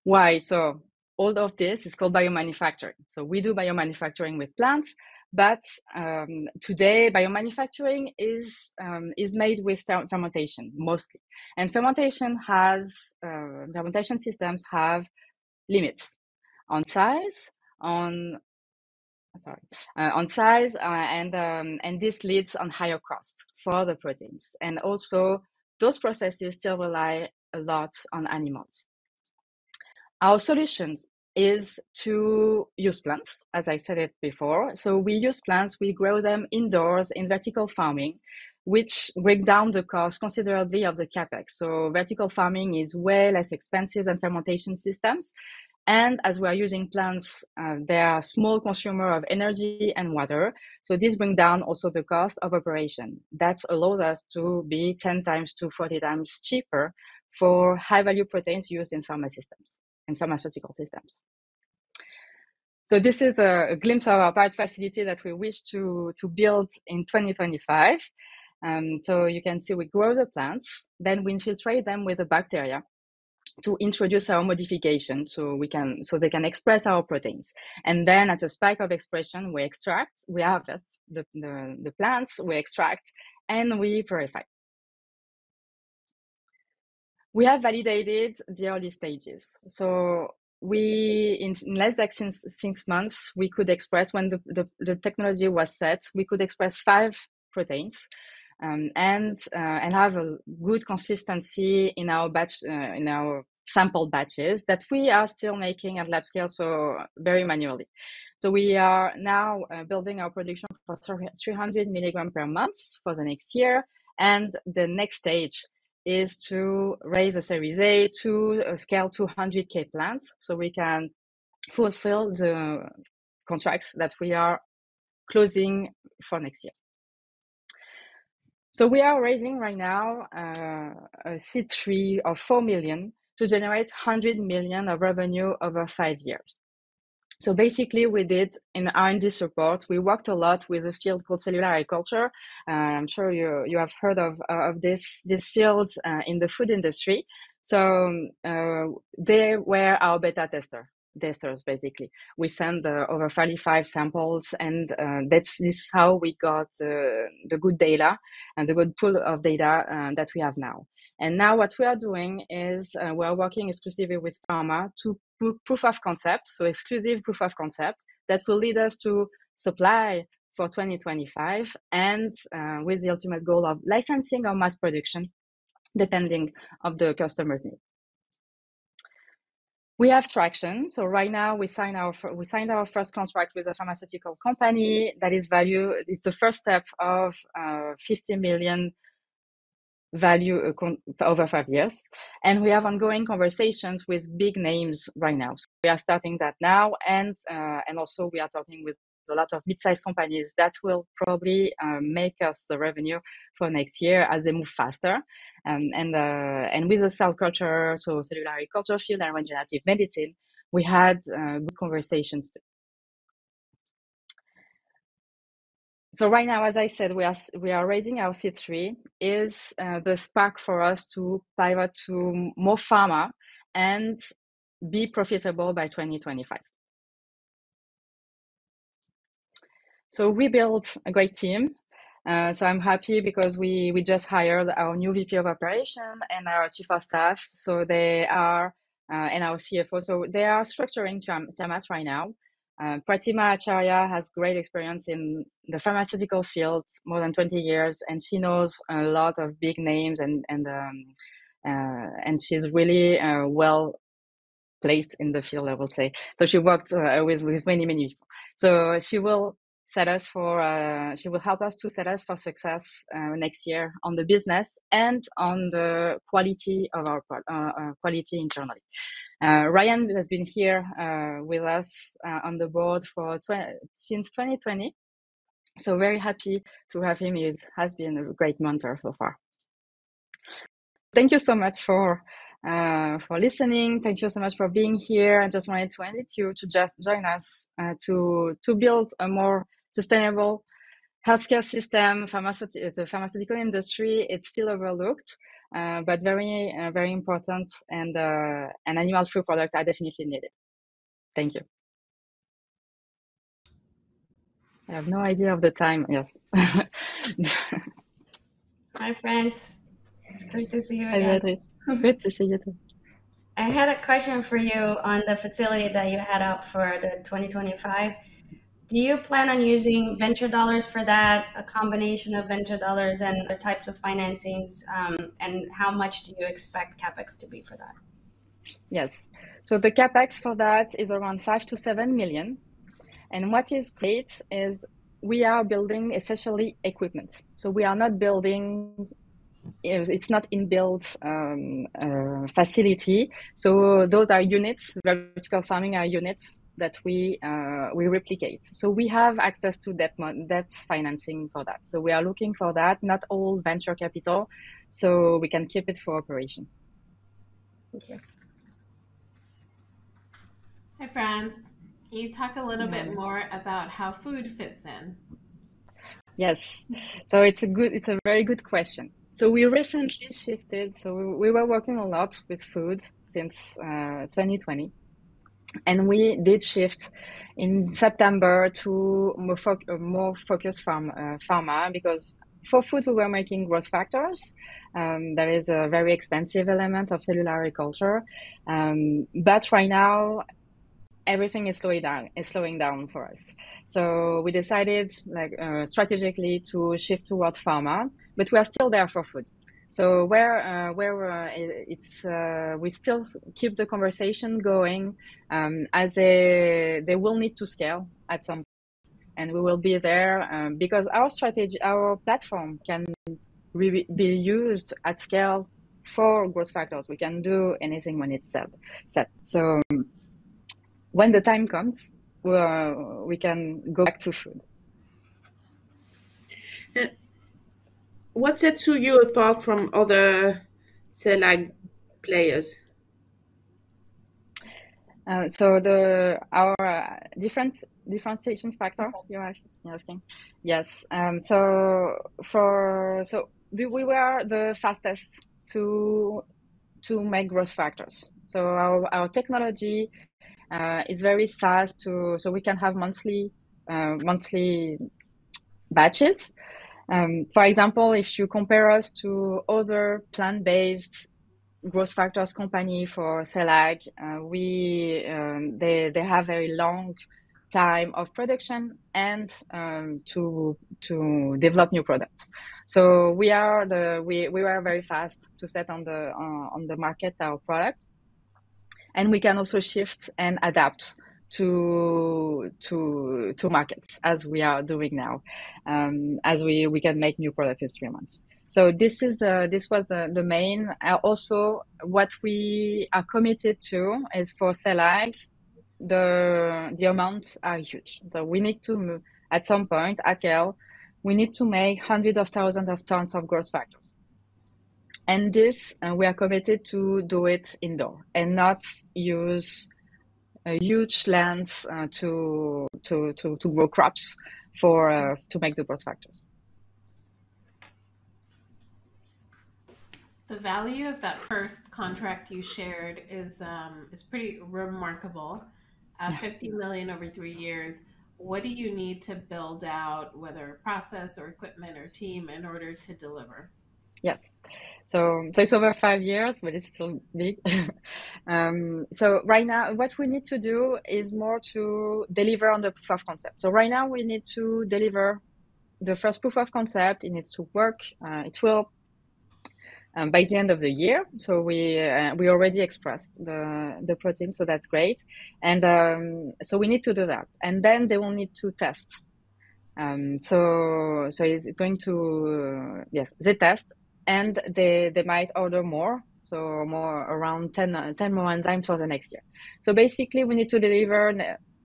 Why? So all of this is called biomanufacturing. So we do biomanufacturing with plants, but today biomanufacturing is made with fermentation mostly, and fermentation systems have limits on size, and this leads on higher cost for the proteins, and also those processes still rely a lot on animals. Our solution is to use plants, as I said it before. So we use plants, we grow them indoors in vertical farming, which bring down the cost considerably of the capex. So vertical farming is way less expensive than fermentation systems. And as we are using plants, they are a small consumer of energy and water. So this brings down also the cost of operation. That allows us to be 10 times to 40 times cheaper for high value proteins used in pharmaceutical systems. So this is a glimpse of our pilot facility that we wish to build in 2025. So you can see we grow the plants, then we infiltrate them with the bacteria to introduce our modification so they can express our proteins. And then at a spike of expression, we harvest the plants, we extract, and we purify. We have validated the early stages. So in less than 6 months, we could express, when the technology was set, we could express 5 proteins and have a good consistency in our batch, in our sample batches that we are still making at lab scale, so very manually. So we are now building our production for 300 milligram per month for the next year, and the next stage is to raise a Series A to scale 200K plants, so we can fulfill the contracts that we are closing for next year. So we are raising right now a seed 3 of 4 million to generate 100 million of revenue over 5 years. So basically, we did in R&D support, we worked a lot with a field called cellular agriculture. I'm sure you have heard of this field in the food industry. So they were our beta testers, basically. We sent over 45 samples, and this is how we got the good data and the good pool of data that we have now. And now what we are doing is we are working exclusively with pharma to proof of concept, so exclusive proof of concept that will lead us to supply for 2025, and with the ultimate goal of licensing or mass production, depending on the customer's need. We have traction. So right now we signed our first contract with a pharmaceutical company that is value. It's the first step of 50 million value over 5 years, and we have ongoing conversations with big names right now. So we are starting that now, and also we are talking with a lot of mid-sized companies that will probably make us the revenue for next year as they move faster. And with the cell culture, so cellular agriculture field and regenerative medicine, we had good conversations too. So right now, as I said, we are raising our seed 3 is the spark for us to pivot to more pharma and be profitable by 2025. So we built a great team. So I'm happy because we just hired our new VP of operation and our chief of staff. So they are, and our CFO. So they are structuring Tiamat right now. Pratima Acharya has great experience in the pharmaceutical field, more than 20 years, and she knows a lot of big names, and she's really well placed in the field, I will say. So she worked with many people. So she will she will help us to set us for success next year on the business and on the quality of our quality internally. Ryan has been here with us on the board since 2020. So very happy to have him. He has been a great mentor so far. thank you so much for listening. Thank you so much for being here. I just wanted to invite you to just join us to build a more sustainable healthcare system. The pharmaceutical industry, it's still overlooked, but very very important, and animal-free products are definitely needed. Thank you. I have no idea of the time. Yes. Hi, friends. It's great to see you Hi, again. Beatrice. Good to see you too. I had a question for you on the facility that you had up for the 2025. Do you plan on using venture dollars for that, a combination of venture dollars and other types of financings? And how much do you expect CapEx to be for that? Yes. So the CapEx for that is around 5 to 7 million. And what is great is we are building essentially equipment. So we are not building, it's not inbuilt facility. So those are units, vertical farming are units that we replicate. So we have access to debt financing for that. So we are looking for that, not all venture capital, so we can keep it for operation. Thank you. Hi, France. Can you talk a little bit more about how food fits in? Yes, so it's a very good question. So we recently shifted. So we were working a lot with food since 2020, and we did shift in September to more focus from pharma, because for food we were making growth factors. That is a very expensive element of cellular agriculture, but right now everything is slowing down for us. So we decided, strategically, to shift toward pharma, but we are still there for food. So we still keep the conversation going, as they will need to scale at some point, and we will be there because our platform can be used at scale for growth factors. We can do anything when it's set. So when the time comes, we can go back to food. What sets you apart from other cell ag players? So our differentiation factor you're asking? Yes. We were the fastest to make growth factors. So our technology is very fast so we can have monthly batches. For example, if you compare us to other plant-based growth factors company for cell ag, they have a long time of production and to develop new products. So we were very fast to set on the market our product, and we can also shift and adapt to markets as we are doing now, as we can make new products in 3 months. So this was the main. Also, what we are committed to is for cell ag, the amounts are huge. So we need to, at some point, at scale, we need to make hundreds of thousands of tons of growth factors. And this, we are committed to do it indoor and not use huge lands to grow crops to make the growth factors. The value of that first contract you shared is pretty remarkable. 50 million over 3 years. What do you need to build out, whether process or equipment or team, in order to deliver? Yes. So it's over 5 years, but it's still big. So right now, what we need to do is more to deliver on the proof of concept. So right now, we need to deliver the first proof of concept. It needs to work. It will by the end of the year. So we already expressed the protein, so that's great. And so we need to do that, and then they will need to test. So it's going to they test. And they might order more, so more around 10 more enzymes for the next year. So basically, we need to deliver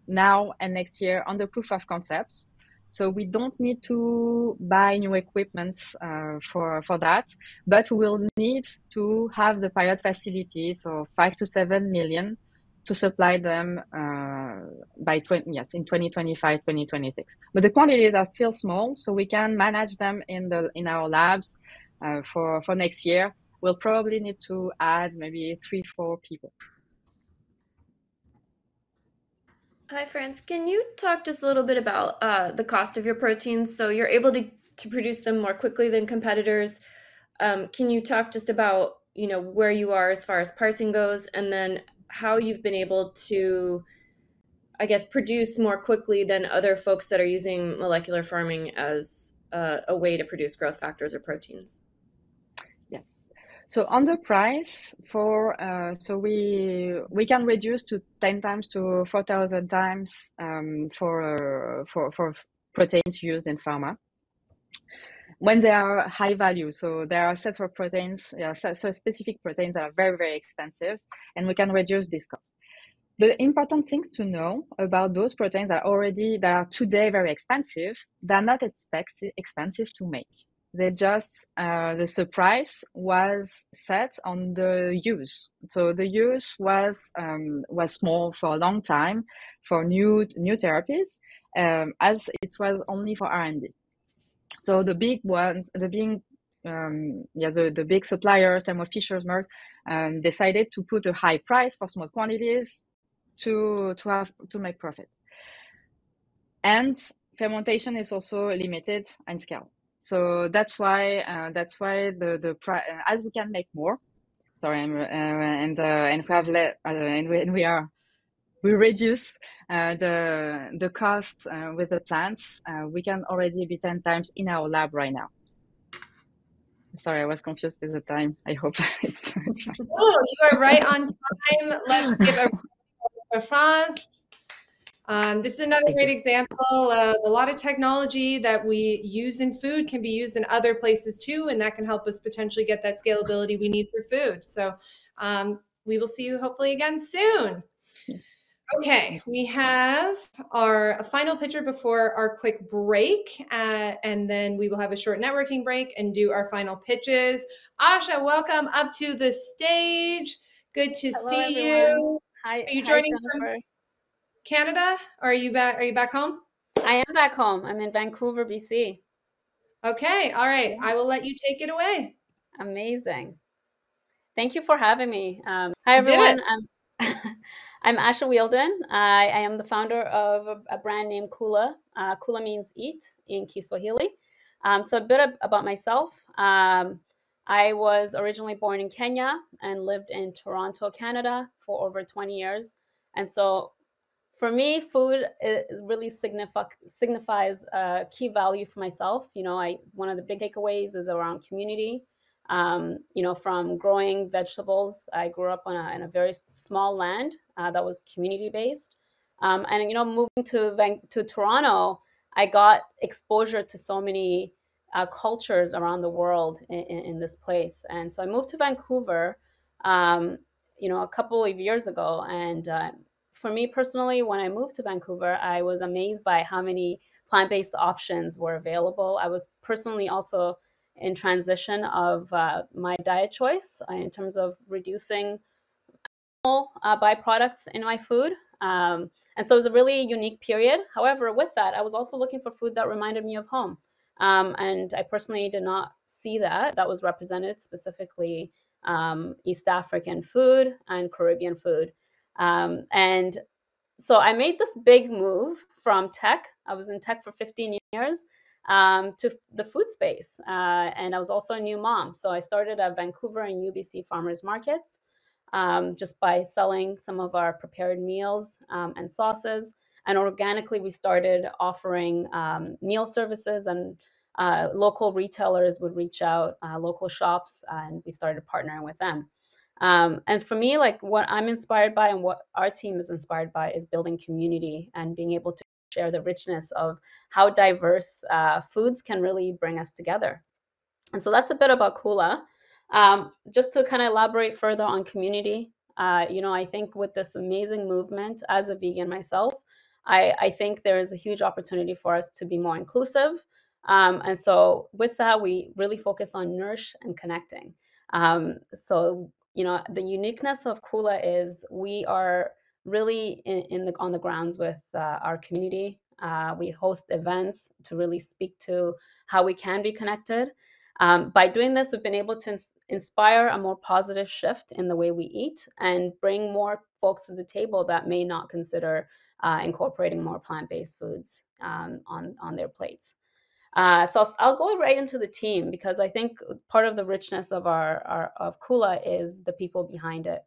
now and next year on the proof of concepts So we don't need to buy new equipment for that, but we will need to have the pilot facility, so 5 to 7 million, to supply them by in 2025, 2026. But the quantities are still small, so we can manage them in our labs for next year. We'll probably need to add maybe 3-4 people. Hi, France. Can you talk just a little bit about the cost of your proteins? So you're able to produce them more quickly than competitors. Can you talk just about, where you are as far as pricing goes, and then how you've been able to, I guess, produce more quickly than other folks that are using molecular farming as a way to produce growth factors or proteins? Yes. So on the price so we can reduce to 10 times to 4,000 times for proteins used in pharma when they are high value. So there are set of proteins, so specific proteins that are very, very expensive, and we can reduce this cost. The important thing to know about those proteins that are today very expensive, they're not expensive to make. They just the price was set on the use. So the use was small for a long time for new therapies, as it was only for R&D. So the big ones, the big suppliers, Thermo Fisher, Merck, decided to put a high price for small quantities to make profit. And fermentation is also limited in scale. So that's why the price, as we can make more. Sorry, we reduce the cost with the plants. We can already be 10 times in our lab right now. Sorry, I was confused with the time. I hope it's fine. Oh, you are right on time. Let's give a France. This is another great example of a lot of technology that we use in food can be used in other places too, and that can help us potentially get that scalability we need for food. So we will see you hopefully again soon. Okay, we have our final picture before our quick break, and then we will have a short networking break and do our final pitches. Asha, welcome up to the stage. Good to see you. Hi, are you joining from Canada, or are you back home? I am back home. I'm in Vancouver, BC. Okay, all right. I will let you take it away. Amazing. Thank you for having me. Hi, everyone. I'm Asha Wheeldon. I am the founder of a brand named Kula. Kula means eat in Kiswahili. So a bit about myself. I was originally born in Kenya and lived in Toronto, Canada for over 20 years. And so for me, food really signifies key value for myself. One of the big takeaways is around community. From growing vegetables, I grew up in a very small land that was community-based. And moving to Toronto, I got exposure to so many cultures around the world in this place. And so I moved to Vancouver, a couple of years ago. And for me personally, when I moved to Vancouver, I was amazed by how many plant-based options were available. I was personally also in transition of my diet choice in terms of reducing byproducts in my food. And so it was a really unique period. However, with that, I was also looking for food that reminded me of home. And I personally did not see that. That was represented specifically East African food and Caribbean food. And so I made this big move from tech. I was in tech for 15 years to the food space. And I was also a new mom. So I started at Vancouver and UBC farmers markets just by selling some of our prepared meals and sauces. And organically, we started offering meal services, and local retailers would reach out, local shops, and we started partnering with them. And for me, like what I'm inspired by and what our team is inspired by is building community and being able to share the richness of how diverse foods can really bring us together. And so that's a bit about Kula. Just to kind of elaborate further on community, I think with this amazing movement as a vegan myself, I think there is a huge opportunity for us to be more inclusive. And so with that, we really focus on nourish and connecting. So, you know, the uniqueness of Kula is we are really on the grounds with our community. We host events to really speak to how we can be connected. By doing this, we've been able to inspire a more positive shift in the way we eat and bring more folks to the table that may not consider incorporating more plant-based foods on their plates. So I'll go right into the team because I think part of the richness of of Kula is the people behind it.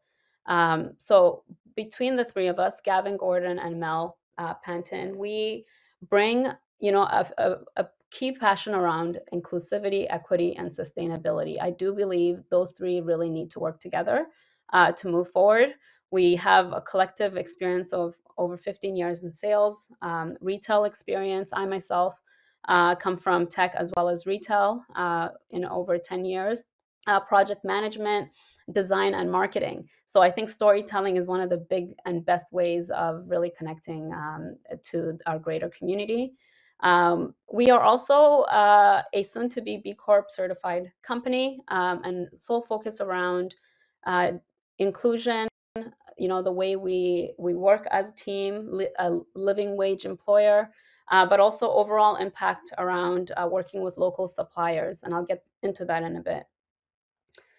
So between the three of us, Gavin Gordon and Mel Panton, we bring, you know, a key passion around inclusivity, equity, and sustainability. I do believe those three really need to work together to move forward. We have a collective experience of over 15 years in sales, retail experience. I myself come from tech as well as retail in over 10 years, project management, design, and marketing. So I think storytelling is one of the big and best ways of really connecting to our greater community. We are also a soon-to-be B Corp certified company and sole focus around inclusion, you know, the way we work as a team, a living wage employer, but also overall impact around working with local suppliers. And I'll get into that in a bit.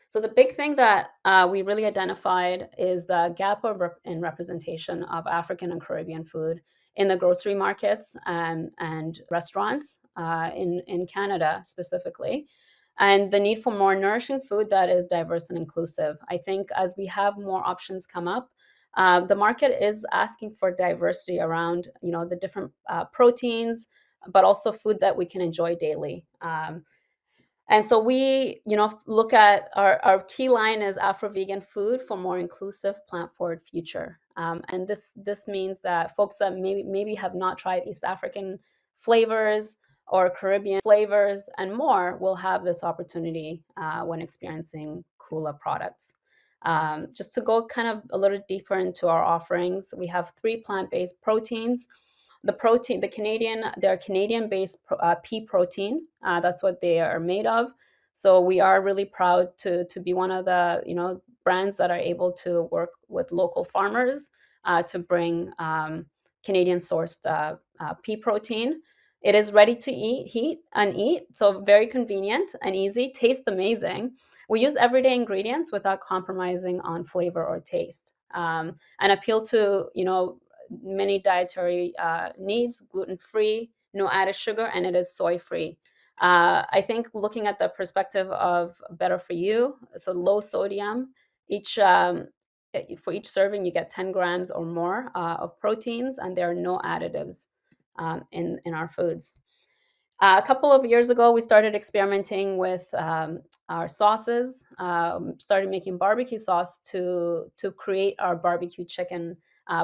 So the big thing that we really identified is the gap in representation of African and Caribbean food in the grocery markets and restaurants in Canada specifically, and the need for more nourishing food that is diverse and inclusive. I think as we have more options come up, the market is asking for diversity around, you know, the different proteins, but also food that we can enjoy daily. And so we, you know, look at our key line is Afro-vegan food for more inclusive, plant-forward future. And this means that folks that maybe have not tried East African flavors or Caribbean flavors and more will have this opportunity when experiencing Kula products. Just to go kind of a little deeper into our offerings, we have 3 plant-based proteins. They're Canadian-based pea protein. That's what they are made of. So we are really proud to be one of the, you know, brands that are able to work with local farmers to bring Canadian-sourced pea protein. It is ready to heat and eat, so very convenient and easy. Tastes amazing. We use everyday ingredients without compromising on flavor or taste, and appeal to, you know, many dietary needs, gluten-free, no added sugar, and it is soy-free. I think looking at the perspective of better for you, so low sodium, for each serving you get 10 grams or more of proteins, and there are no additives in our foods. A couple of years ago, we started experimenting with our sauces, started making barbecue sauce to create our barbecue chicken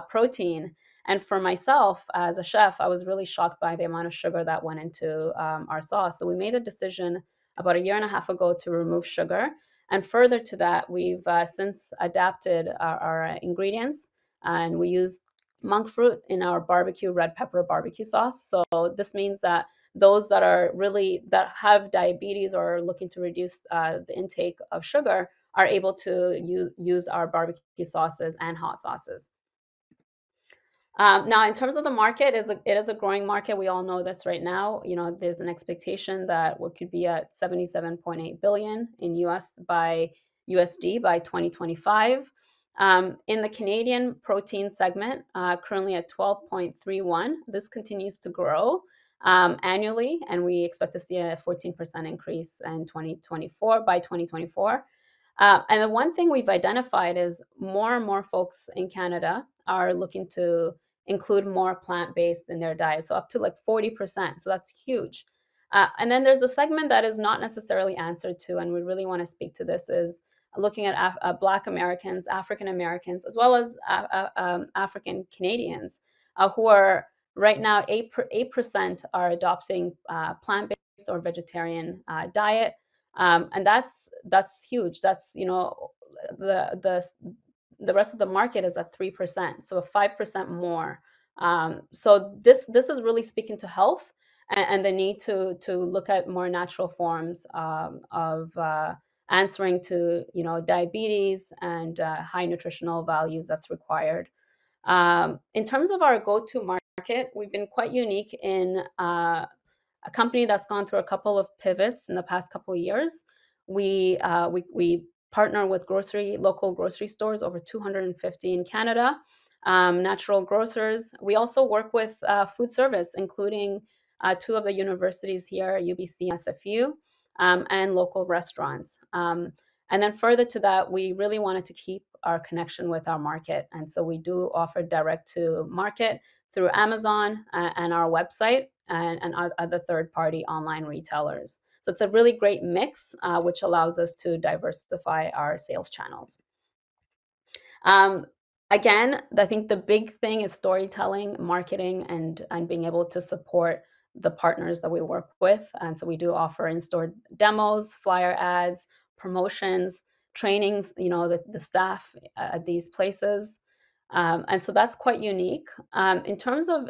protein. And for myself as a chef, I was really shocked by the amount of sugar that went into our sauce. So we made a decision about 1.5 years ago to remove sugar. And further to that, we've since adapted our ingredients, and we use monk fruit in our barbecue red pepper barbecue sauce. So this means that those that have diabetes or are looking to reduce the intake of sugar are able to use our barbecue sauces and hot sauces. Now, in terms of the market, it is a growing market. We all know this right now. You know, there's an expectation that we could be at $77.8 billion in USD by 2025. In the Canadian protein segment, currently at 12.31, this continues to grow annually, and we expect to see a 14% increase in 2024 by 2024. And the one thing we've identified is more and more folks in Canada are looking to include more plant-based in their diet, so up to like 40%. So that's huge. And then there's a segment that is not necessarily answered to, and we really want to speak to this, is looking at Black Americans, African Americans, as well as African Canadians, who are right now 8% are adopting plant-based or vegetarian diet. And that's huge. That's, you know, the rest of the market is at 3%, so 5% more So this is really speaking to health and the need to look at more natural forms of answering to diabetes and high nutritional values that's required. In terms of our go-to market, we've been quite unique in a company that's gone through a couple of pivots in the past couple of years. We partner with local grocery stores, over 250 in Canada, natural grocers. We also work with food service, including 2 of the universities here, UBC and SFU, and local restaurants. And then further to that, we really wanted to keep our connection with our market. And so we do offer direct to market through Amazon and our website and other third-party online retailers. So it's a really great mix, which allows us to diversify our sales channels. Again, I think the big thing is storytelling, marketing, and being able to support the partners that we work with. And so we do offer in-store demos, flyer ads, promotions, trainings, the staff at these places. And so that's quite unique. In terms of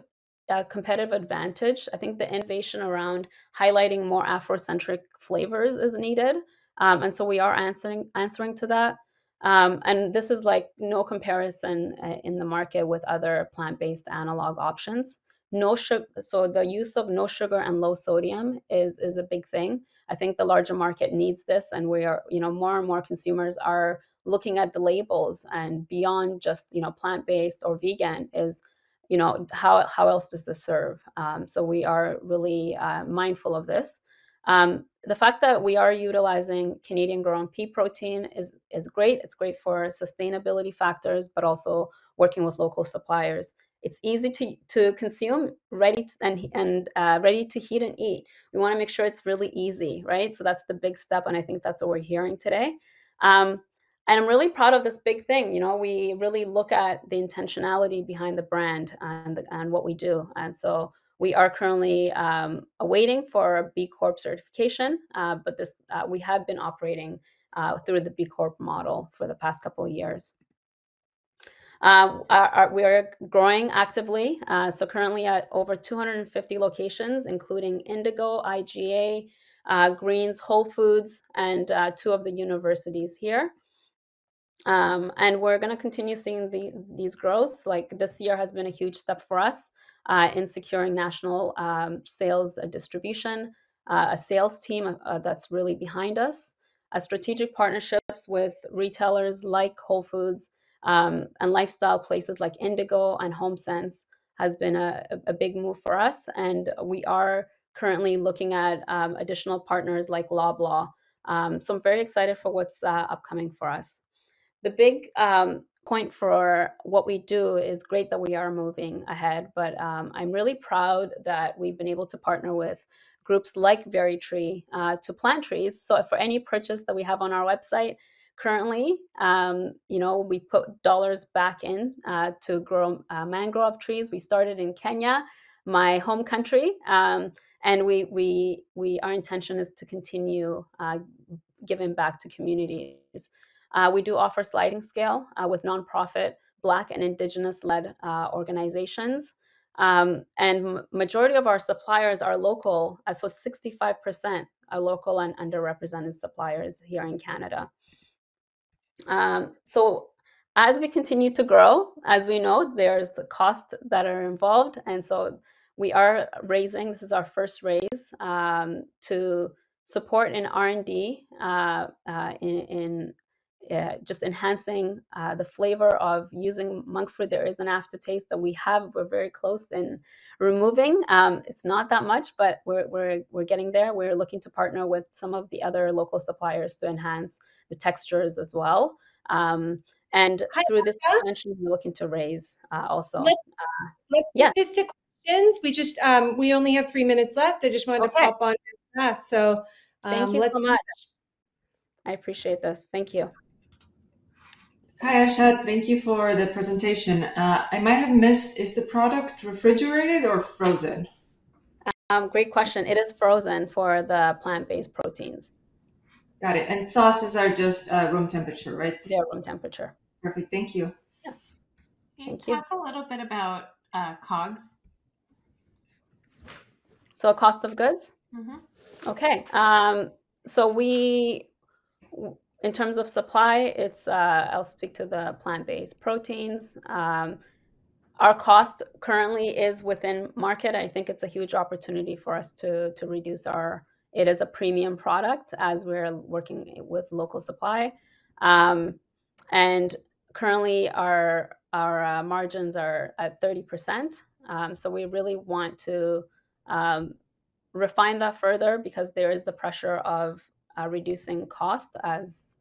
competitive advantage, I think the innovation around highlighting more Afrocentric flavors is needed. And so we are answering to that. And this is like no comparison in the market with other plant-based analog options. No sugar, so the use of no sugar and low sodium is a big thing. I think the larger market needs this, and we are, more and more consumers are looking at the labels and beyond just, plant-based or vegan is, how else does this serve? So we are really mindful of this. The fact that we are utilizing Canadian-grown pea protein is great. It's great for sustainability factors, but also working with local suppliers. It's easy to consume, ready to heat and eat. We want to make sure it's really easy, right? So that's the big step, and I think that's what we're hearing today. And I'm really proud of this big thing. We really look at the intentionality behind the brand and what we do, and so we are currently awaiting for B Corp certification, but we have been operating through the B Corp model for the past couple of years. We are growing actively, so currently at over 250 locations, including Indigo, IGA, Greens, Whole Foods, and 2 of the universities here. And we're going to continue seeing these growths. Like this year has been a huge step for us in securing national sales distribution, a sales team that's really behind us, strategic partnerships with retailers like Whole Foods, and lifestyle places like Indigo and HomeSense has been a big move for us. And we are currently looking at additional partners like Loblaw. So I'm very excited for what's upcoming for us. The big point for what we do is great that we are moving ahead, but I'm really proud that we've been able to partner with groups like VeryTree to plant trees. So for any purchase that we have on our website, currently, we put dollars back in to grow mangrove trees. We started in Kenya, my home country, and our intention is to continue giving back to communities. We do offer sliding scale with nonprofit, Black and Indigenous-led organizations. And majority of our suppliers are local, so 65% are local and underrepresented suppliers here in Canada. So as we continue to grow, as we know, there's the costs that are involved. And so we are raising, this is our first raise, to support in R&D in just enhancing the flavor of using monk fruit. There is an aftertaste that we're very close in removing. It's not that much, but we're getting there. We're looking to partner with some of the other local suppliers to enhance the textures as well. And through this expansion, we're looking to raise also. Let's get this to questions. We just we only have 3 minutes left. I just wanted to pop on fast. So thank you so much. I appreciate this. Thank you. Hi, Asha. Thank you for the presentation. I might have missed, is the product refrigerated or frozen? Great question. It is frozen for the plant-based proteins. Got it. And sauces are just room temperature, right? They're room temperature. Perfect. Thank you. Yes. Can you talk a little bit about COGS. So cost of goods? Mm-hmm. Okay. So we, in terms of supply, it's, I'll speak to the plant-based proteins. Our cost currently is within market. I think it's a huge opportunity for us to reduce it is a premium product as we're working with local supply. And currently our margins are at 30%. So we really want to refine that further because there is the pressure of reducing cost as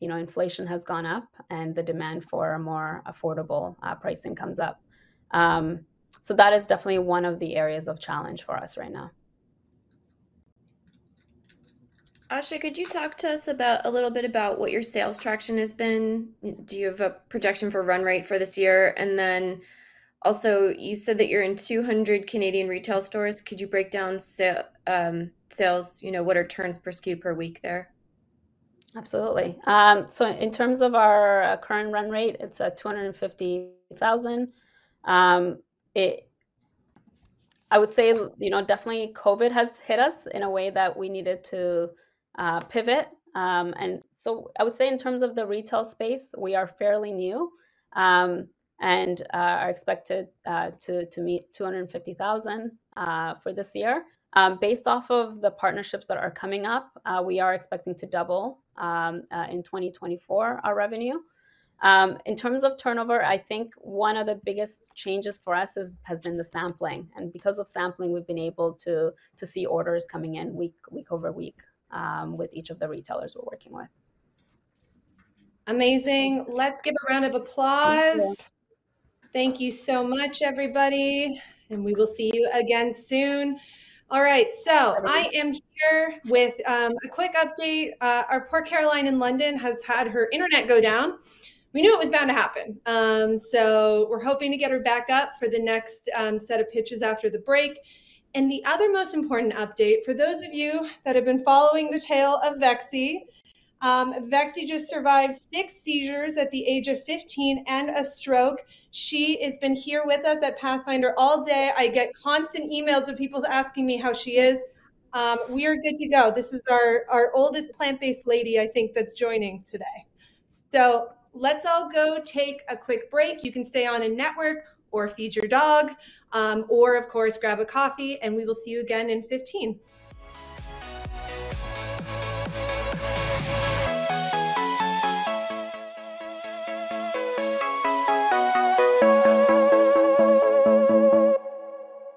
inflation has gone up and the demand for a more affordable pricing comes up. So that is definitely one of the areas of challenge for us right now. Asha, could you talk to us a little bit about what your sales traction has been? Do you have a projection for run rate for this year? And then also, you said that you're in 200 Canadian retail stores. Could you break down sales, what are turns per SKU per week there? Absolutely. So in terms of our current run rate, it's at 250,000. I would say, definitely COVID has hit us in a way that we needed to pivot. And so I would say in terms of the retail space, we are fairly new and are expected to meet 250,000 for this year. Based off of the partnerships that are coming up, we are expecting to double in 2024 our revenue. In terms of turnover, I think one of the biggest changes for us has been the sampling. And because of sampling, we've been able to see orders coming in week over week with each of the retailers we're working with. Amazing. Let's give a round of applause. Thank you so much, everybody. And we will see you again soon. All right, so I am here with a quick update. Our poor Caroline in London has had her internet go down. We knew it was bound to happen. So we're hoping to get her back up for the next set of pitches after the break. And the other most important update, for those of you that have been following the tale of Vexy, Vexy just survived 6 seizures at the age of 15 and a stroke. She has been here with us at Pathfinder all day. I get constant emails of people asking me how she is. We are good to go. This is our oldest plant-based lady, I think, that's joining today. So let's all go take a quick break. You can stay on and network or feed your dog, or of course, grab a coffee, and we will see you again in 15.